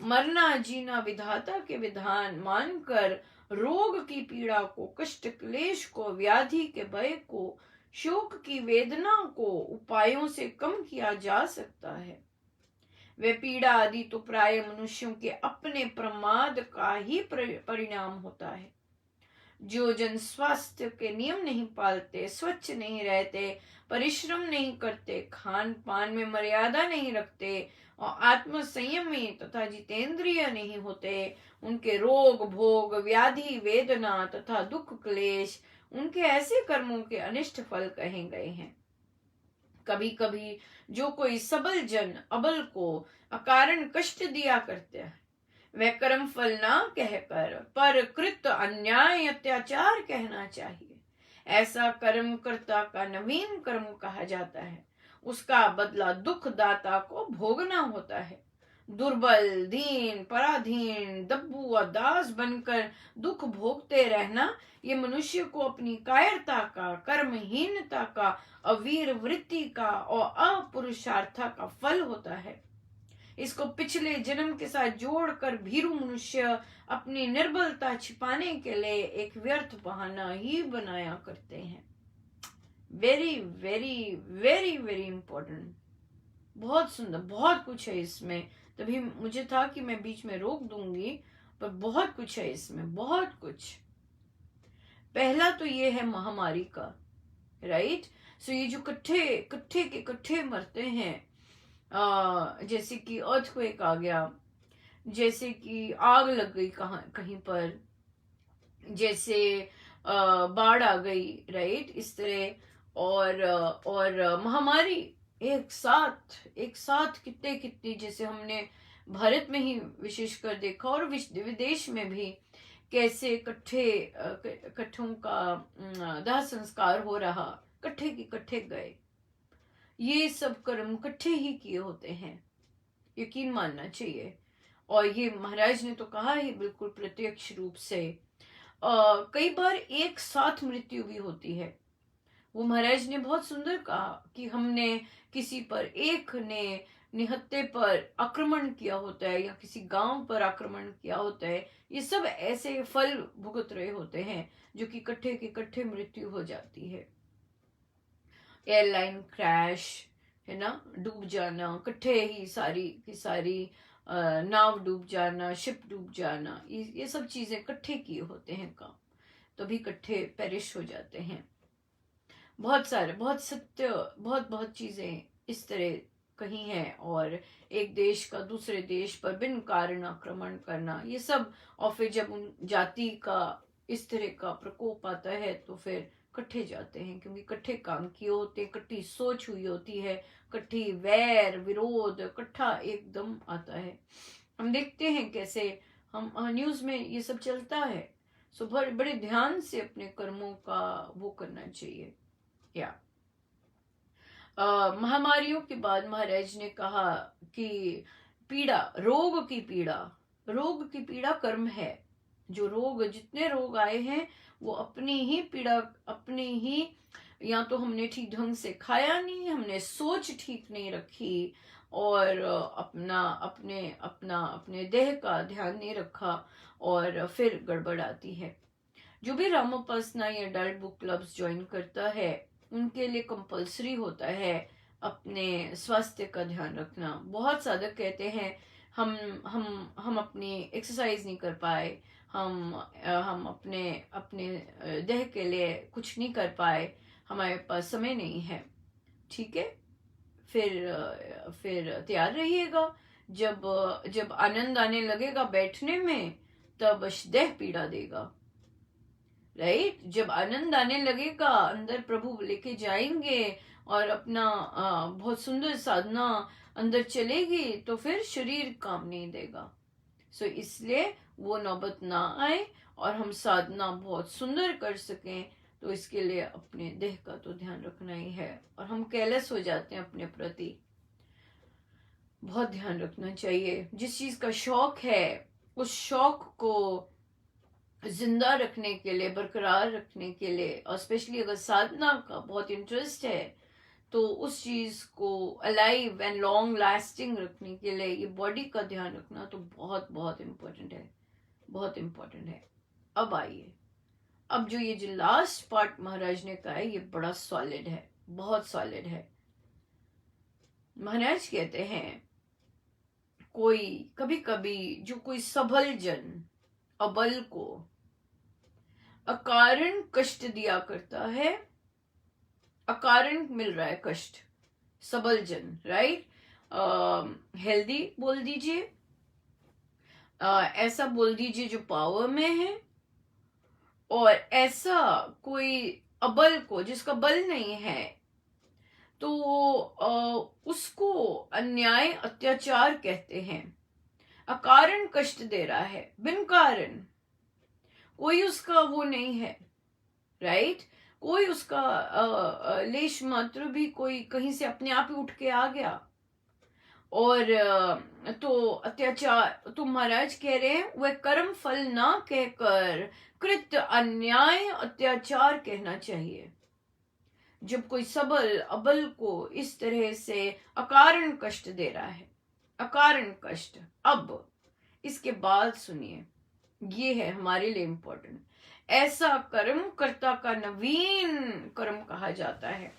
मरना जीना विधाता के विधान मानकर रोग की पीड़ा को, कष्ट क्लेश को, व्याधि के भय को, शोक की वेदना को उपायों से कम किया जा सकता है। वे पीड़ा आदि तो प्राय मनुष्यों के अपने प्रमाद का ही परिणाम होता है। जो जन स्वास्थ्य के नियम नहीं पालते, स्वच्छ नहीं रहते, परिश्रम नहीं करते, खान पान में मर्यादा नहीं रखते और आत्म संयमी तथा जितेंद्रिय नहीं होते, उनके रोग भोग व्याधि वेदना तथा दुख क्लेश उनके ऐसे कर्मों के अनिष्ट फल कहे गए हैं। कभी कभी जो कोई सबल जन अबल को अकारण कष्ट दिया करते हैं, वह कर्म फल ना कहकर पर कृत अन्याय अत्याचार कहना चाहिए। ऐसा कर्म कर्ता का नवीन कर्म कहा जाता है। उसका बदला दुख दाता को भोगना होता है। दुर्बल दीन पराधीन दब्बू और दास बनकर दुख भोगते रहना, ये मनुष्य को अपनी कायरता का, कर्महीनता का, अवीर वृत्ति का और अपुरुषार्था का फल होता है। इसको पिछले जन्म के साथ जोड़कर भीरू मनुष्य अपनी निर्बलता छिपाने के लिए एक व्यर्थ बहाना ही बनाया करते हैं। Very very very very important, बहुत सुंदर, बहुत कुछ है इसमें। तभी मुझे था कि मैं बीच में रोक दूंगी, पर बहुत कुछ है इसमें, बहुत कुछ। पहला तो ये है महामारी का, राइट। सो ये जो कट्ठे मरते हैं, जैसे कि अर्थक्वेक आ गया, जैसे कि आग लग गई कहीं पर, जैसे बाढ़ आ गई, राइट, इस तरह। और महामारी एक साथ कितनी, जैसे हमने भारत में ही विशेषकर देखा और विदेश में भी कैसे कट्ठों का दाह संस्कार हो रहा, कट्ठे की कट्ठे गए। ये सब कर्म कट्ठे ही किए होते हैं, यकीन मानना चाहिए। और ये महाराज ने तो कहा ही बिल्कुल प्रत्यक्ष रूप से। कई बार एक साथ मृत्यु भी होती है। वो महाराज ने बहुत सुंदर कहा कि हमने किसी पर एक ने निहत्ते पर आक्रमण किया होता है या किसी गांव पर आक्रमण किया होता है, ये सब ऐसे फल भुगत रहे होते हैं जो कि इकट्ठे की इकट्ठे मृत्यु हो जाती है। एयरलाइन क्रैश, है ना, डूब जाना, इकट्ठे ही सारी की सारी नाव डूब जाना, शिप डूब जाना, ये सब चीजें इकट्ठे किए होते हैं काम, तभी इकट्ठे पेरिश हो जाते हैं। बहुत सारे, बहुत सत्य, बहुत बहुत चीजें इस तरह कही हैं। और एक देश का दूसरे देश पर बिन कारण आक्रमण करना, ये सब, और फिर जब उन जाति का इस तरह का प्रकोप आता है तो फिर इकट्ठे जाते हैं, क्योंकि इकट्ठे काम किए होते हैं, इकट्ठी सोच हुई होती है, इकट्ठी वैर विरोध इकट्ठा एकदम आता है। हम देखते हैं कैसे हम न्यूज में ये सब चलता है। सो बड़े ध्यान से अपने कर्मों का वो करना चाहिए। या महामारियों के बाद महाराज ने कहा कि पीड़ा, रोग की पीड़ा कर्म है। जो रोग, जितने रोग आए हैं वो अपनी ही पीड़ा, अपनी ही, या तो हमने ठीक ढंग से खाया नहीं, हमने सोच ठीक नहीं रखी, और अपने देह का ध्यान नहीं रखा, और फिर गड़बड़ आती है। जो भी रामोपासना या अडल्ट बुक क्लब्स ज्वाइन करता है उनके लिए कंपलसरी होता है अपने स्वास्थ्य का ध्यान रखना। बहुत साधक कहते हैं हम अपनी एक्सरसाइज नहीं कर पाए, हम अपने देह के लिए कुछ नहीं कर पाए, हमारे पास समय नहीं है। ठीक है, फिर तैयार रहिएगा, जब आनंद आने लगेगा बैठने में तब देह पीड़ा देगा। राइट, जब आनंद आने लगेगा, अंदर प्रभु लेके जाएंगे और अपना बहुत सुंदर साधना अंदर चलेगी, तो फिर शरीर काम नहीं देगा। सो इसलिए वो नौबत ना आए और हम साधना बहुत सुंदर कर सकें, तो इसके लिए अपने देह का तो ध्यान रखना ही है। और हम केयरलेस हो जाते हैं अपने प्रति, बहुत ध्यान रखना चाहिए। जिस चीज का शौक है उस शौक को जिंदा रखने के लिए, बरकरार रखने के लिए, और स्पेशली अगर साधना का बहुत इंटरेस्ट है तो उस चीज को अलाइव एंड लॉन्ग लास्टिंग रखने के लिए ये बॉडी का ध्यान रखना तो बहुत बहुत इम्पोर्टेंट है, बहुत इम्पोर्टेंट है। अब आइए, अब जो ये लास्ट पार्ट महाराज ने कहा है ये बड़ा सॉलिड है, बहुत सॉलिड है। महाराज कहते हैं कोई कभी कभी जो कोई सबल जन अबल को अकारण कष्ट दिया करता है, अकारण मिल रहा है कष्ट, सबल जन, राइट, हेल्दी बोल दीजिए, ऐसा बोल दीजिए जो पावर में है, और ऐसा कोई अबल को जिसका बल नहीं है, तो उसको अन्याय अत्याचार कहते हैं। अकारण कष्ट दे रहा है, बिन कारण, कोई उसका वो नहीं है, राइट, कोई उसका लेश मात्र भी कोई कहीं से अपने आप ही उठ के आ गया और तो अत्याचार, तो महाराज कह रहे हैं वह कर्म फल ना कहकर कृत अन्याय अत्याचार कहना चाहिए। जब कोई सबल अबल को इस तरह से अकारण कष्ट दे रहा है, अकारण कष्ट। अब इसके बाद सुनिए, ये है हमारे लिए इंपॉर्टेंट। ऐसा कर्म कर्ता का नवीन कर्म कहा जाता है।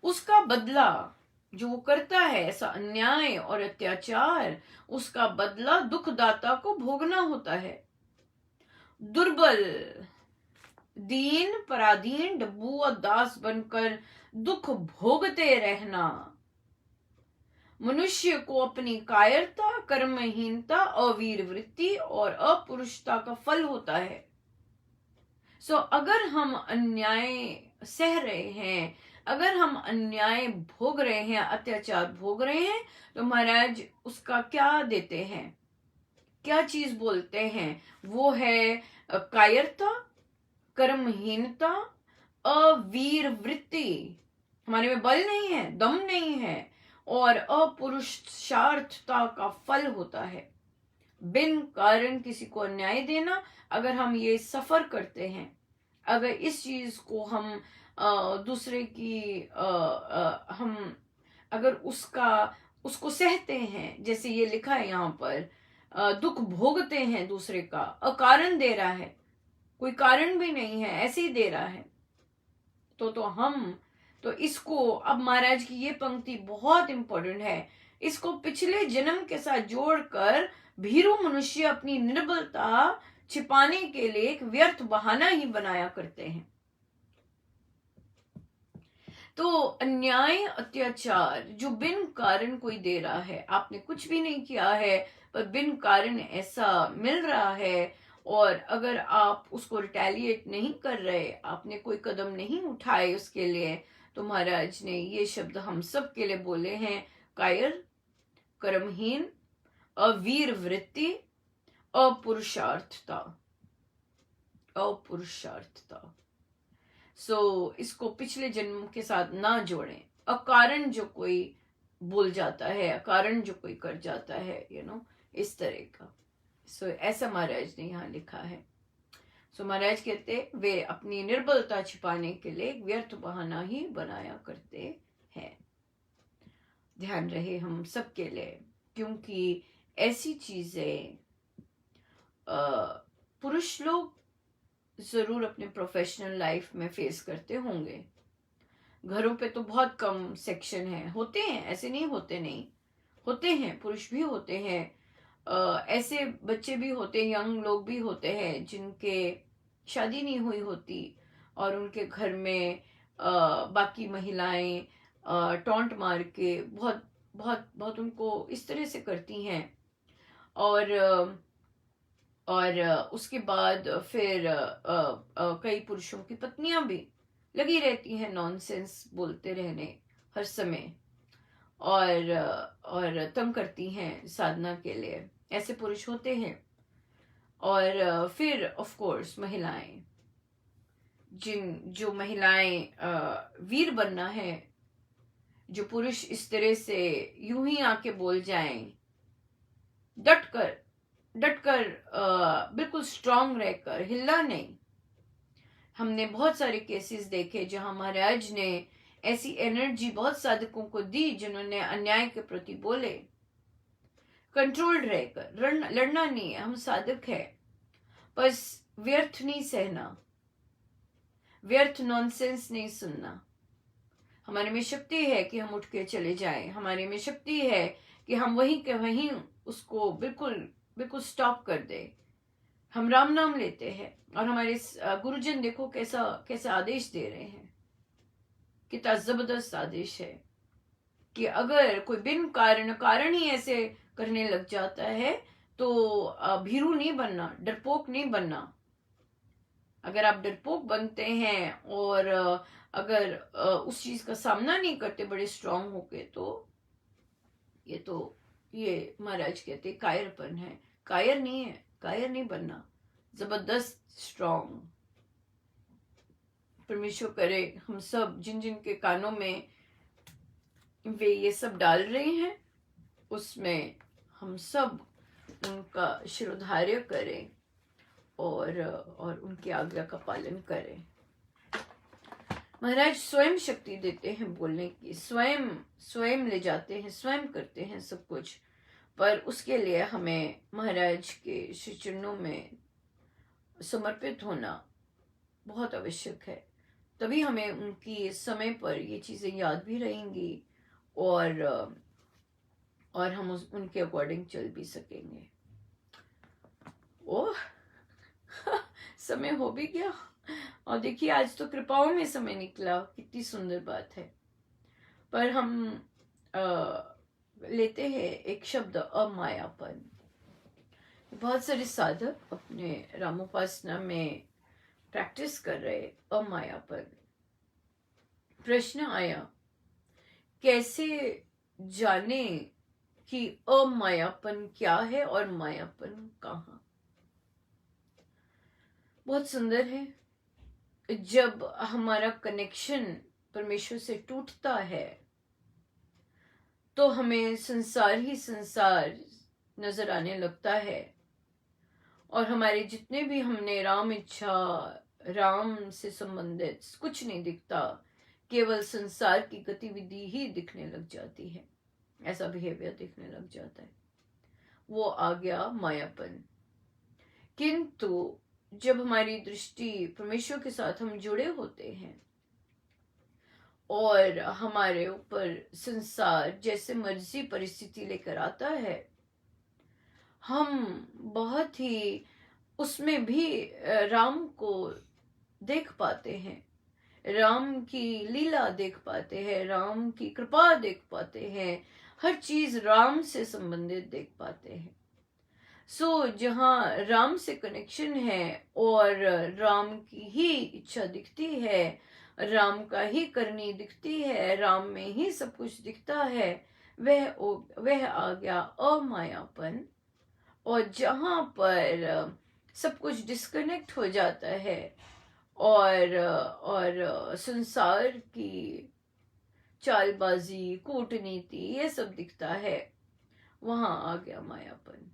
उसका बदला जो वो करता है, ऐसा अन्याय और अत्याचार, उसका बदला दुखदाता को भोगना होता है। दुर्बल, दीन, पराधीन, डब्बू और दास बनकर दुख भोगते रहना मनुष्य को अपनी कायरता, कर्महीनता, अवीर वृत्ति और अपुरुषता का फल होता है। सो अगर हम अन्याय सह रहे हैं, अगर हम अन्याय भोग रहे हैं, अत्याचार भोग रहे हैं, तो महाराज उसका क्या देते हैं, क्या चीज बोलते हैं? वो है कायरता, कर्महीनता, अवीर वृत्ति, हमारे में बल नहीं है, दम नहीं है, और अपुरुषार्थता का फल होता है। बिन कारण किसी को अन्याय देना, अगर हम ये सफर करते हैं, अगर इस चीज को हम दूसरे की हम अगर उसको सहते हैं, जैसे ये लिखा है यहाँ पर, दुख भोगते हैं दूसरे का, अकारण दे रहा है, कोई कारण भी नहीं है, ऐसे ही दे रहा है, तो इसको, अब महाराज की ये पंक्ति बहुत इंपॉर्टेंट है, इसको पिछले जन्म के साथ जोड़कर भीरू मनुष्य अपनी निर्बलता छिपाने के लिए एक व्यर्थ बहाना ही बनाया करते हैं। तो अन्याय अत्याचार जो बिन कारण कोई दे रहा है, आपने कुछ भी नहीं किया है पर बिन कारण ऐसा मिल रहा है, और अगर आप उसको रिटेलिएट नहीं कर रहे, आपने कोई कदम नहीं उठाए उसके लिए, तो महाराज ने ये शब्द हम सब के लिए बोले हैं, कायर, कर्महीन, अवीर वृत्ति, अपुरुषार्थता, अपुरुषार्थता। इसको पिछले जन्म के साथ ना जोड़ें। अकारण जो कोई बोल जाता है, अकारण जो कोई कर जाता है, इस तरह का। ऐसा महाराज ने यहाँ लिखा है। महाराज कहते वे अपनी निर्बलता छिपाने के लिए व्यर्थ बहाना ही बनाया करते हैं। ध्यान रहे हम सब के लिए, क्योंकि ऐसी चीजें पुरुष लोग जरूर अपने प्रोफेशनल लाइफ में फेस करते होंगे। घरों पे तो बहुत कम सेक्शन है, होते हैं, ऐसे नहीं होते, नहीं होते हैं, पुरुष भी होते हैं, ऐसे बच्चे भी होते हैं, यंग लोग भी होते हैं जिनके शादी नहीं हुई होती और उनके घर में बाकी महिलाएं टॉन्ट मार के बहुत बहुत बहुत उनको इस तरह से करती हैं, और उसके बाद फिर कई पुरुषों की पत्नियां भी लगी रहती हैं नॉनसेंस बोलते रहने हर समय, और तंग करती हैं साधना के लिए, ऐसे पुरुष होते हैं। और फिर ऑफ कोर्स महिलाएं, जो महिलाएं वीर बनना है, जो पुरुष इस तरह से यूं ही आके बोल जाएं, डटकर बिल्कुल स्ट्रांग रहकर, हिलना नहीं। हमने बहुत सारे केसेस देखे जहां महाराज ने ऐसी एनर्जी बहुत साधकों को दी जिन्होंने अन्याय के प्रति बोले, कंट्रोल्ड रहकर, लड़ना नहीं है, हम साधक है, बस व्यर्थ नहीं सहना, व्यर्थ नॉनसेंस नहीं सुनना। हमारे में शक्ति है कि हम उठ के चले जाएं, हमारे में शक्ति है कि हम वहीं के वहीं उसको बिल्कुल स्टॉप कर दे। हम राम नाम लेते हैं और हमारे गुरुजन देखो कैसा आदेश दे रहे हैं, कितना जबरदस्त आदेश है कि अगर कोई बिन कारण ही ऐसे करने लग जाता है तो भीरू नहीं बनना, डरपोक नहीं बनना। अगर आप डरपोक बनते हैं और अगर उस चीज का सामना नहीं करते बड़े स्ट्रांग होके, तो ये महाराज कहते कायरपन है। कायर नहीं है, कायर नहीं बनना, जबरदस्त स्ट्रांग। परमेश्वर करे हम सब जिन के कानों में वे ये सब डाल रहे हैं, उसमें हम सब उनका शिरोधार्य करें और उनकी आज्ञा का पालन करें। महाराज स्वयं शक्ति देते हैं बोलने की, स्वयं ले जाते हैं, स्वयं करते हैं सब कुछ, पर उसके लिए हमें महाराज के श्री चरणों में समर्पित होना बहुत आवश्यक है। तभी हमें उनकी समय पर ये चीजें याद भी रहेंगी और हम उनके अकॉर्डिंग चल भी सकेंगे। ओह समय हो भी गया, और देखिए आज तो कृपाओं में समय निकला, कितनी सुंदर बात है। पर हम लेते हैं एक शब्द, अमायापन। बहुत सारे साधक अपने रामोपासना में प्रैक्टिस कर रहे अमायापन। प्रश्न आया, कैसे जाने कि अमायापन क्या है और मायापन कहाँ? बहुत सुंदर है। जब हमारा कनेक्शन परमेश्वर से टूटता है तो हमें संसार ही संसार नजर आने लगता है, और हमारे जितने भी हमने राम इच्छा, राम से संबंधित कुछ नहीं दिखता, केवल संसार की गतिविधि ही दिखने लग जाती है, ऐसा बिहेवियर दिखने लग जाता है। वो आ गया मायापन। किंतु जब हमारी दृष्टि परमेश्वर के साथ हम जुड़े होते हैं और हमारे ऊपर संसार जैसे मर्जी परिस्थिति लेकर आता है, हम बहुत ही उसमें भी राम को देख पाते हैं, राम की लीला देख पाते हैं, राम की कृपा देख पाते हैं, हर चीज राम से संबंधित देख पाते हैं। जहाँ राम से कनेक्शन है और राम की ही इच्छा दिखती है, राम का ही करनी दिखती है, राम में ही सब कुछ दिखता है, वह आ गया अमायापन। और जहाँ पर सब कुछ डिस्कनेक्ट हो जाता है और संसार की चालबाजी, कूटनीति ये सब दिखता है, वहां आ गया मायापन।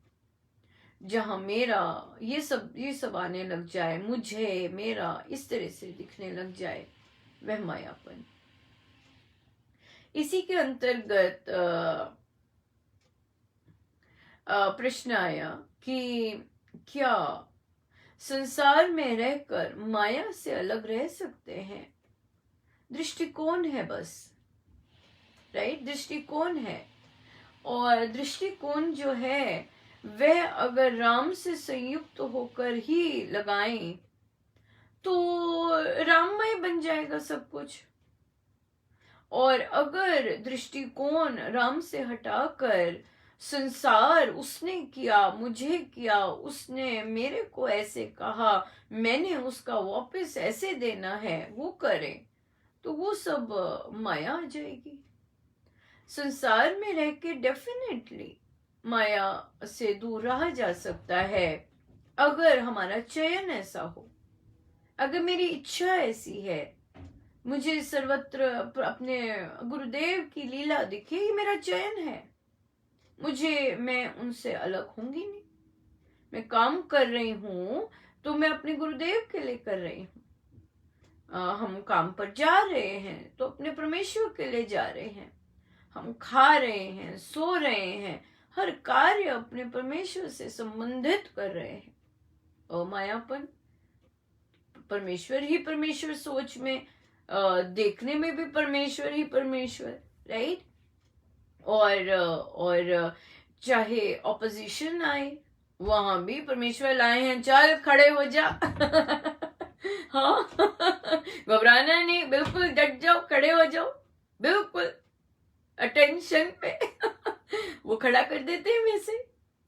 जहां मेरा ये सब आने लग जाए, मुझे मेरा इस तरह से दिखने लग जाए, वह मायापन। इसी के अंतर्गत प्रश्न आया कि क्या संसार में रहकर माया से अलग रह सकते हैं? दृष्टिकोण है बस, राइट? दृष्टिकोण है, और दृष्टिकोण जो है वह अगर राम से संयुक्त होकर ही लगाएं तो राममय बन जाएगा सब कुछ। और अगर दृष्टिकोण राम से हटाकर संसार उसने किया, मुझे किया, उसने मेरे को ऐसे कहा, मैंने उसका वापस ऐसे देना है, वो करें, तो वो सब माया आ जाएगी। संसार में रह के डेफिनेटली माया से दूर रहा जा सकता है अगर हमारा चयन ऐसा हो, अगर मेरी इच्छा ऐसी है, मुझे सर्वत्र अपने गुरुदेव की लीला दिखे, ये मेरा चयन है, मैं उनसे अलग होंगी नहीं। मैं काम कर रही हूं तो मैं अपने गुरुदेव के लिए कर रही हूं। हम काम पर जा रहे हैं तो अपने परमेश्वर के लिए जा रहे हैं। हम खा रहे हैं, सो रहे हैं, हर कार्य अपने परमेश्वर से संबंधित कर रहे हैं। अमायापन, परमेश्वर ही परमेश्वर, सोच में देखने में भी परमेश्वर ही परमेश्वर, राइट? और चाहे ऑपोजिशन आए, वहां भी परमेश्वर लाए हैं, चल खड़े हो जा। हाँ, घबराना नहीं, बिल्कुल डट जाओ, खड़े हो जाओ, बिल्कुल अटेंशन पे। वो खड़ा कर देते हैं वैसे,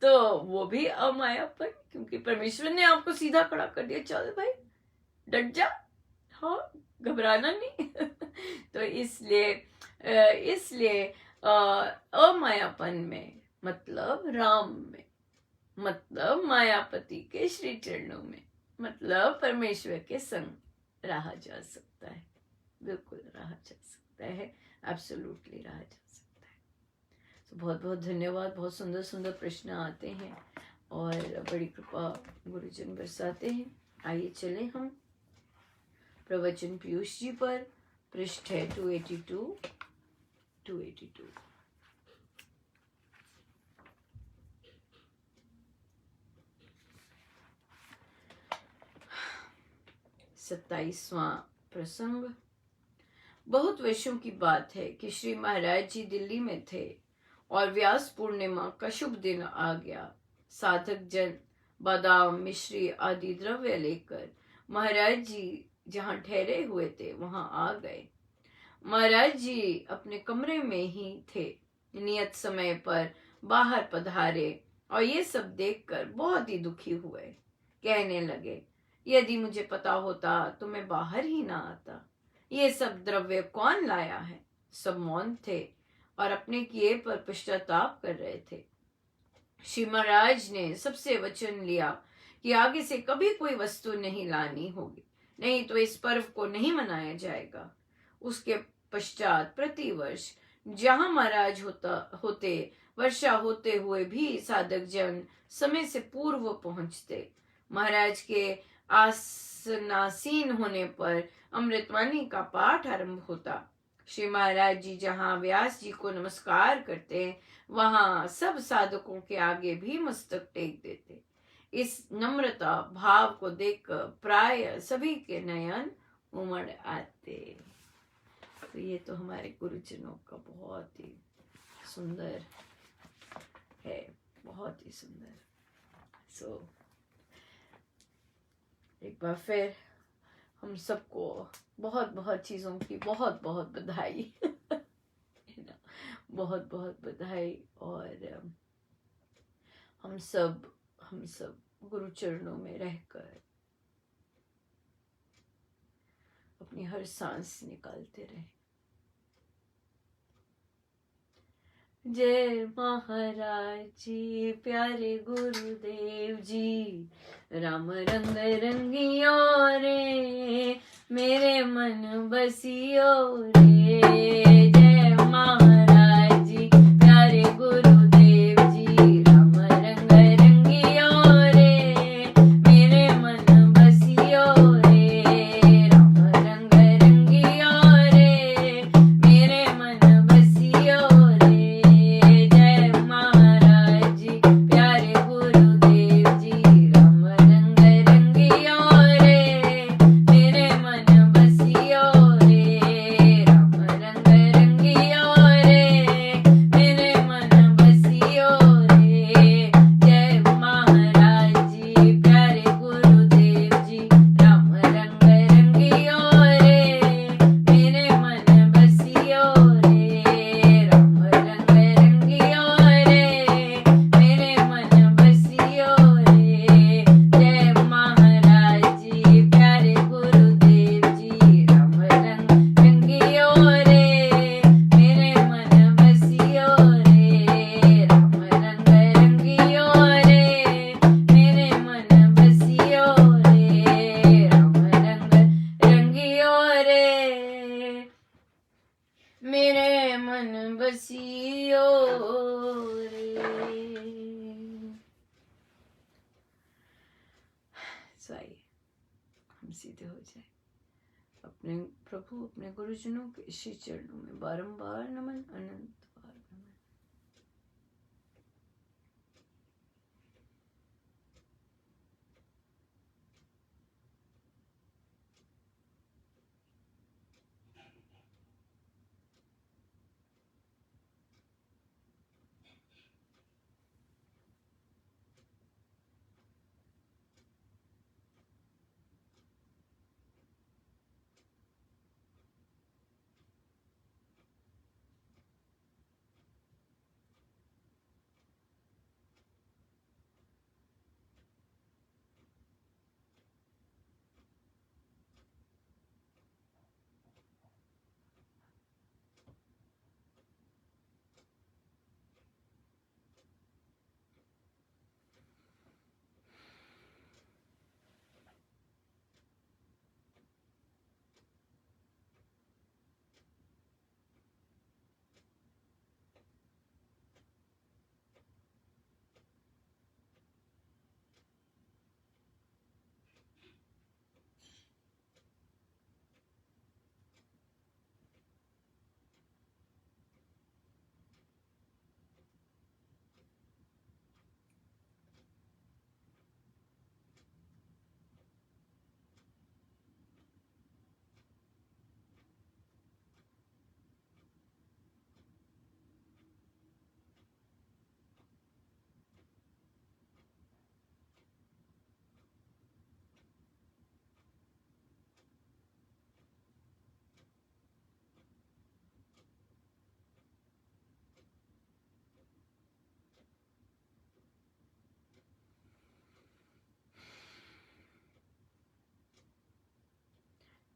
तो वो भी अमायापन, क्योंकि परमेश्वर ने आपको सीधा खड़ा कर दिया, चल भाई डट जा, हाँ घबराना नहीं। तो इसलिए अमायापन में मतलब राम में, मतलब मायापति के श्री चरणों में, मतलब परमेश्वर के संग रहा जा सकता है, बिल्कुल रहा जा सकता है, एब्सोल्युटली रहा जा सकता है। तो बहुत बहुत धन्यवाद। बहुत सुंदर सुंदर प्रश्न आते हैं और बड़ी कृपा गुरुजन बरसाते हैं। आइए चले हम प्रवचन पीयूष जी पर। पृष्ठ है 282। 27वां प्रसंग। बहुत वर्षों की बात है कि श्री महाराज जी दिल्ली में थे और व्यास पूर्णिमा का शुभ दिन आ गया। साधक जन बादाम, मिश्री आदि द्रव्य लेकर महाराज जी जहाँ ठहरे हुए थे वहां आ गए। महाराज जी अपने कमरे में ही थे, नियत समय पर बाहर पधारे और ये सब देखकर बहुत ही दुखी हुए। कहने लगे, यदि मुझे पता होता तो मैं बाहर ही ना आता। ये सब द्रव्य कौन लाया है? सब मौन थे और अपने किए पर पश्चाताप कर रहे थे। श्री महाराज ने सबसे वचन लिया कि आगे से कभी कोई वस्तु नहीं लानी होगी, नहीं तो इस पर्व को नहीं मनाया जाएगा। उसके पश्चात प्रतिवर्ष जहां महाराज होते वर्षा होते हुए भी साधक जन समय से पूर्व पहुंचते। महाराज के आसनासीन होने पर अमृतवाणी का पाठ आरंभ होता। श्री महाराज जी जहाँ व्यास जी को नमस्कार करते वहां सब साधकों के आगे भी मस्तक टेक देते। इस नम्रता भाव को देखकर प्राय सभी के नयन उमड़ आते। तो ये तो हमारे गुरुजनों का बहुत ही सुंदर है, बहुत ही सुंदर। सो एक बार फिर हम सबको बहुत बहुत चीज़ों की बहुत बहुत बधाई बहुत बहुत बधाई। और हम सब गुरु चरणों में रहकर अपनी हर सांस निकालते रहे। जय महाराज जी, प्यारे गुरुदेव जी, राम रंग रंगियो रे, मेरे मन बसियो रे। जय महाराज जी, प्यारे गुरुदेव जी, राम रंग रंगियो रे, मेरे मन बसियो रे। राम रंग रंगियो रे, मेरे मन बसियो रे। जय महाराज जी, प्यारे गुरुदेव जी, राम रंग रंगियो रे, मेरे मन बसियो रे। राम रंग रंगियो रे, मेरे मन बसियो रे। जय महाराज जी, प्यारे गुरुदेव जी, राम रंग रंगियो रे, मेरे मन बसियो रे। राम रंग रंगियो रे, मेरे मन बसियो रे। जय महाराज जी, प्यारे गुरुदेव जी, राम रंग रंगियो रे, मेरे मन बसियो रे। राम रंग रंगियो रे, मेरे मन बसियो रे। राम रंग रंगियो रे, मेरे मन बसियो रे। सो आइए हम सीधे हो जाए अपने प्रभु अपने गुरुजनों के श्री चरणों में बारंबार नमन, अनंत बार नमन।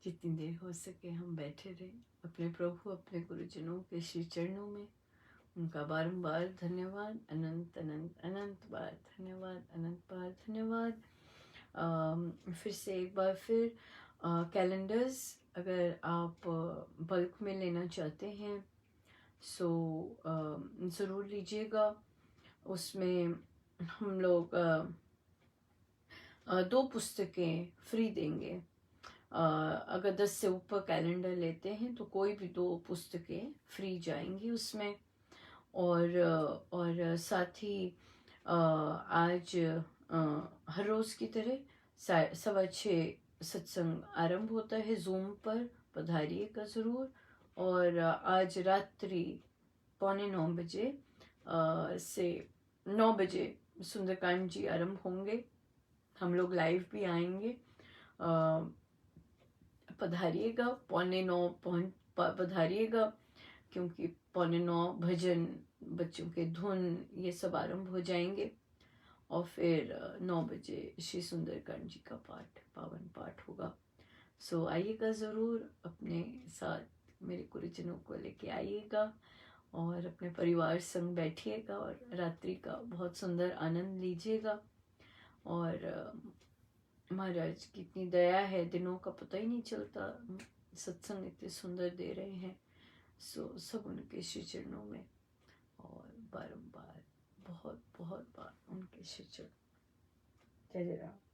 जितनी देर हो सके हम बैठे रहे अपने प्रभु अपने गुरुजनों के श्री चरणों में। उनका बारंबार धन्यवाद, अनंत अनंत अनंत बार धन्यवाद, अनंत बार धन्यवाद। फिर से एक बार फिर कैलेंडर्स अगर आप बल्क में लेना चाहते हैं सो ज़रूर लीजिएगा। उसमें हम लोग 2 पुस्तकें फ्री देंगे। अगर 10 से ऊपर कैलेंडर लेते हैं तो कोई भी 2 पुस्तकें फ्री जाएंगी उसमें। और साथ ही आज हर रोज़ की तरह 6:15 सत्संग आरंभ होता है जूम पर, पधारिएगा ज़रूर। और आज रात्रि 8:45 से 9 बजे सुंदरकांड जी आरंभ होंगे। हम लोग लाइव भी आएंगे। पधारिएगा, 8:45 पधारिएगा, क्योंकि 8:45 भजन, बच्चों के धुन, ये सब आरंभ हो जाएंगे। और फिर 9 बजे श्री सुंदरकांड जी का पाठ, पावन पाठ होगा। सो आइएगा ज़रूर, अपने साथ मेरे गुरुजनों को लेके आइएगा और अपने परिवार संग बैठिएगा और रात्रि का बहुत सुंदर आनंद लीजिएगा। और महाराज की इतनी दया है, दिनों का पता ही नहीं चलता, सत्संग इतने सुंदर दे रहे हैं। सो सब उनके श्री चरणों में, और बारंबार बहुत बहुत बार उनके श्री चरण। जय जय राम।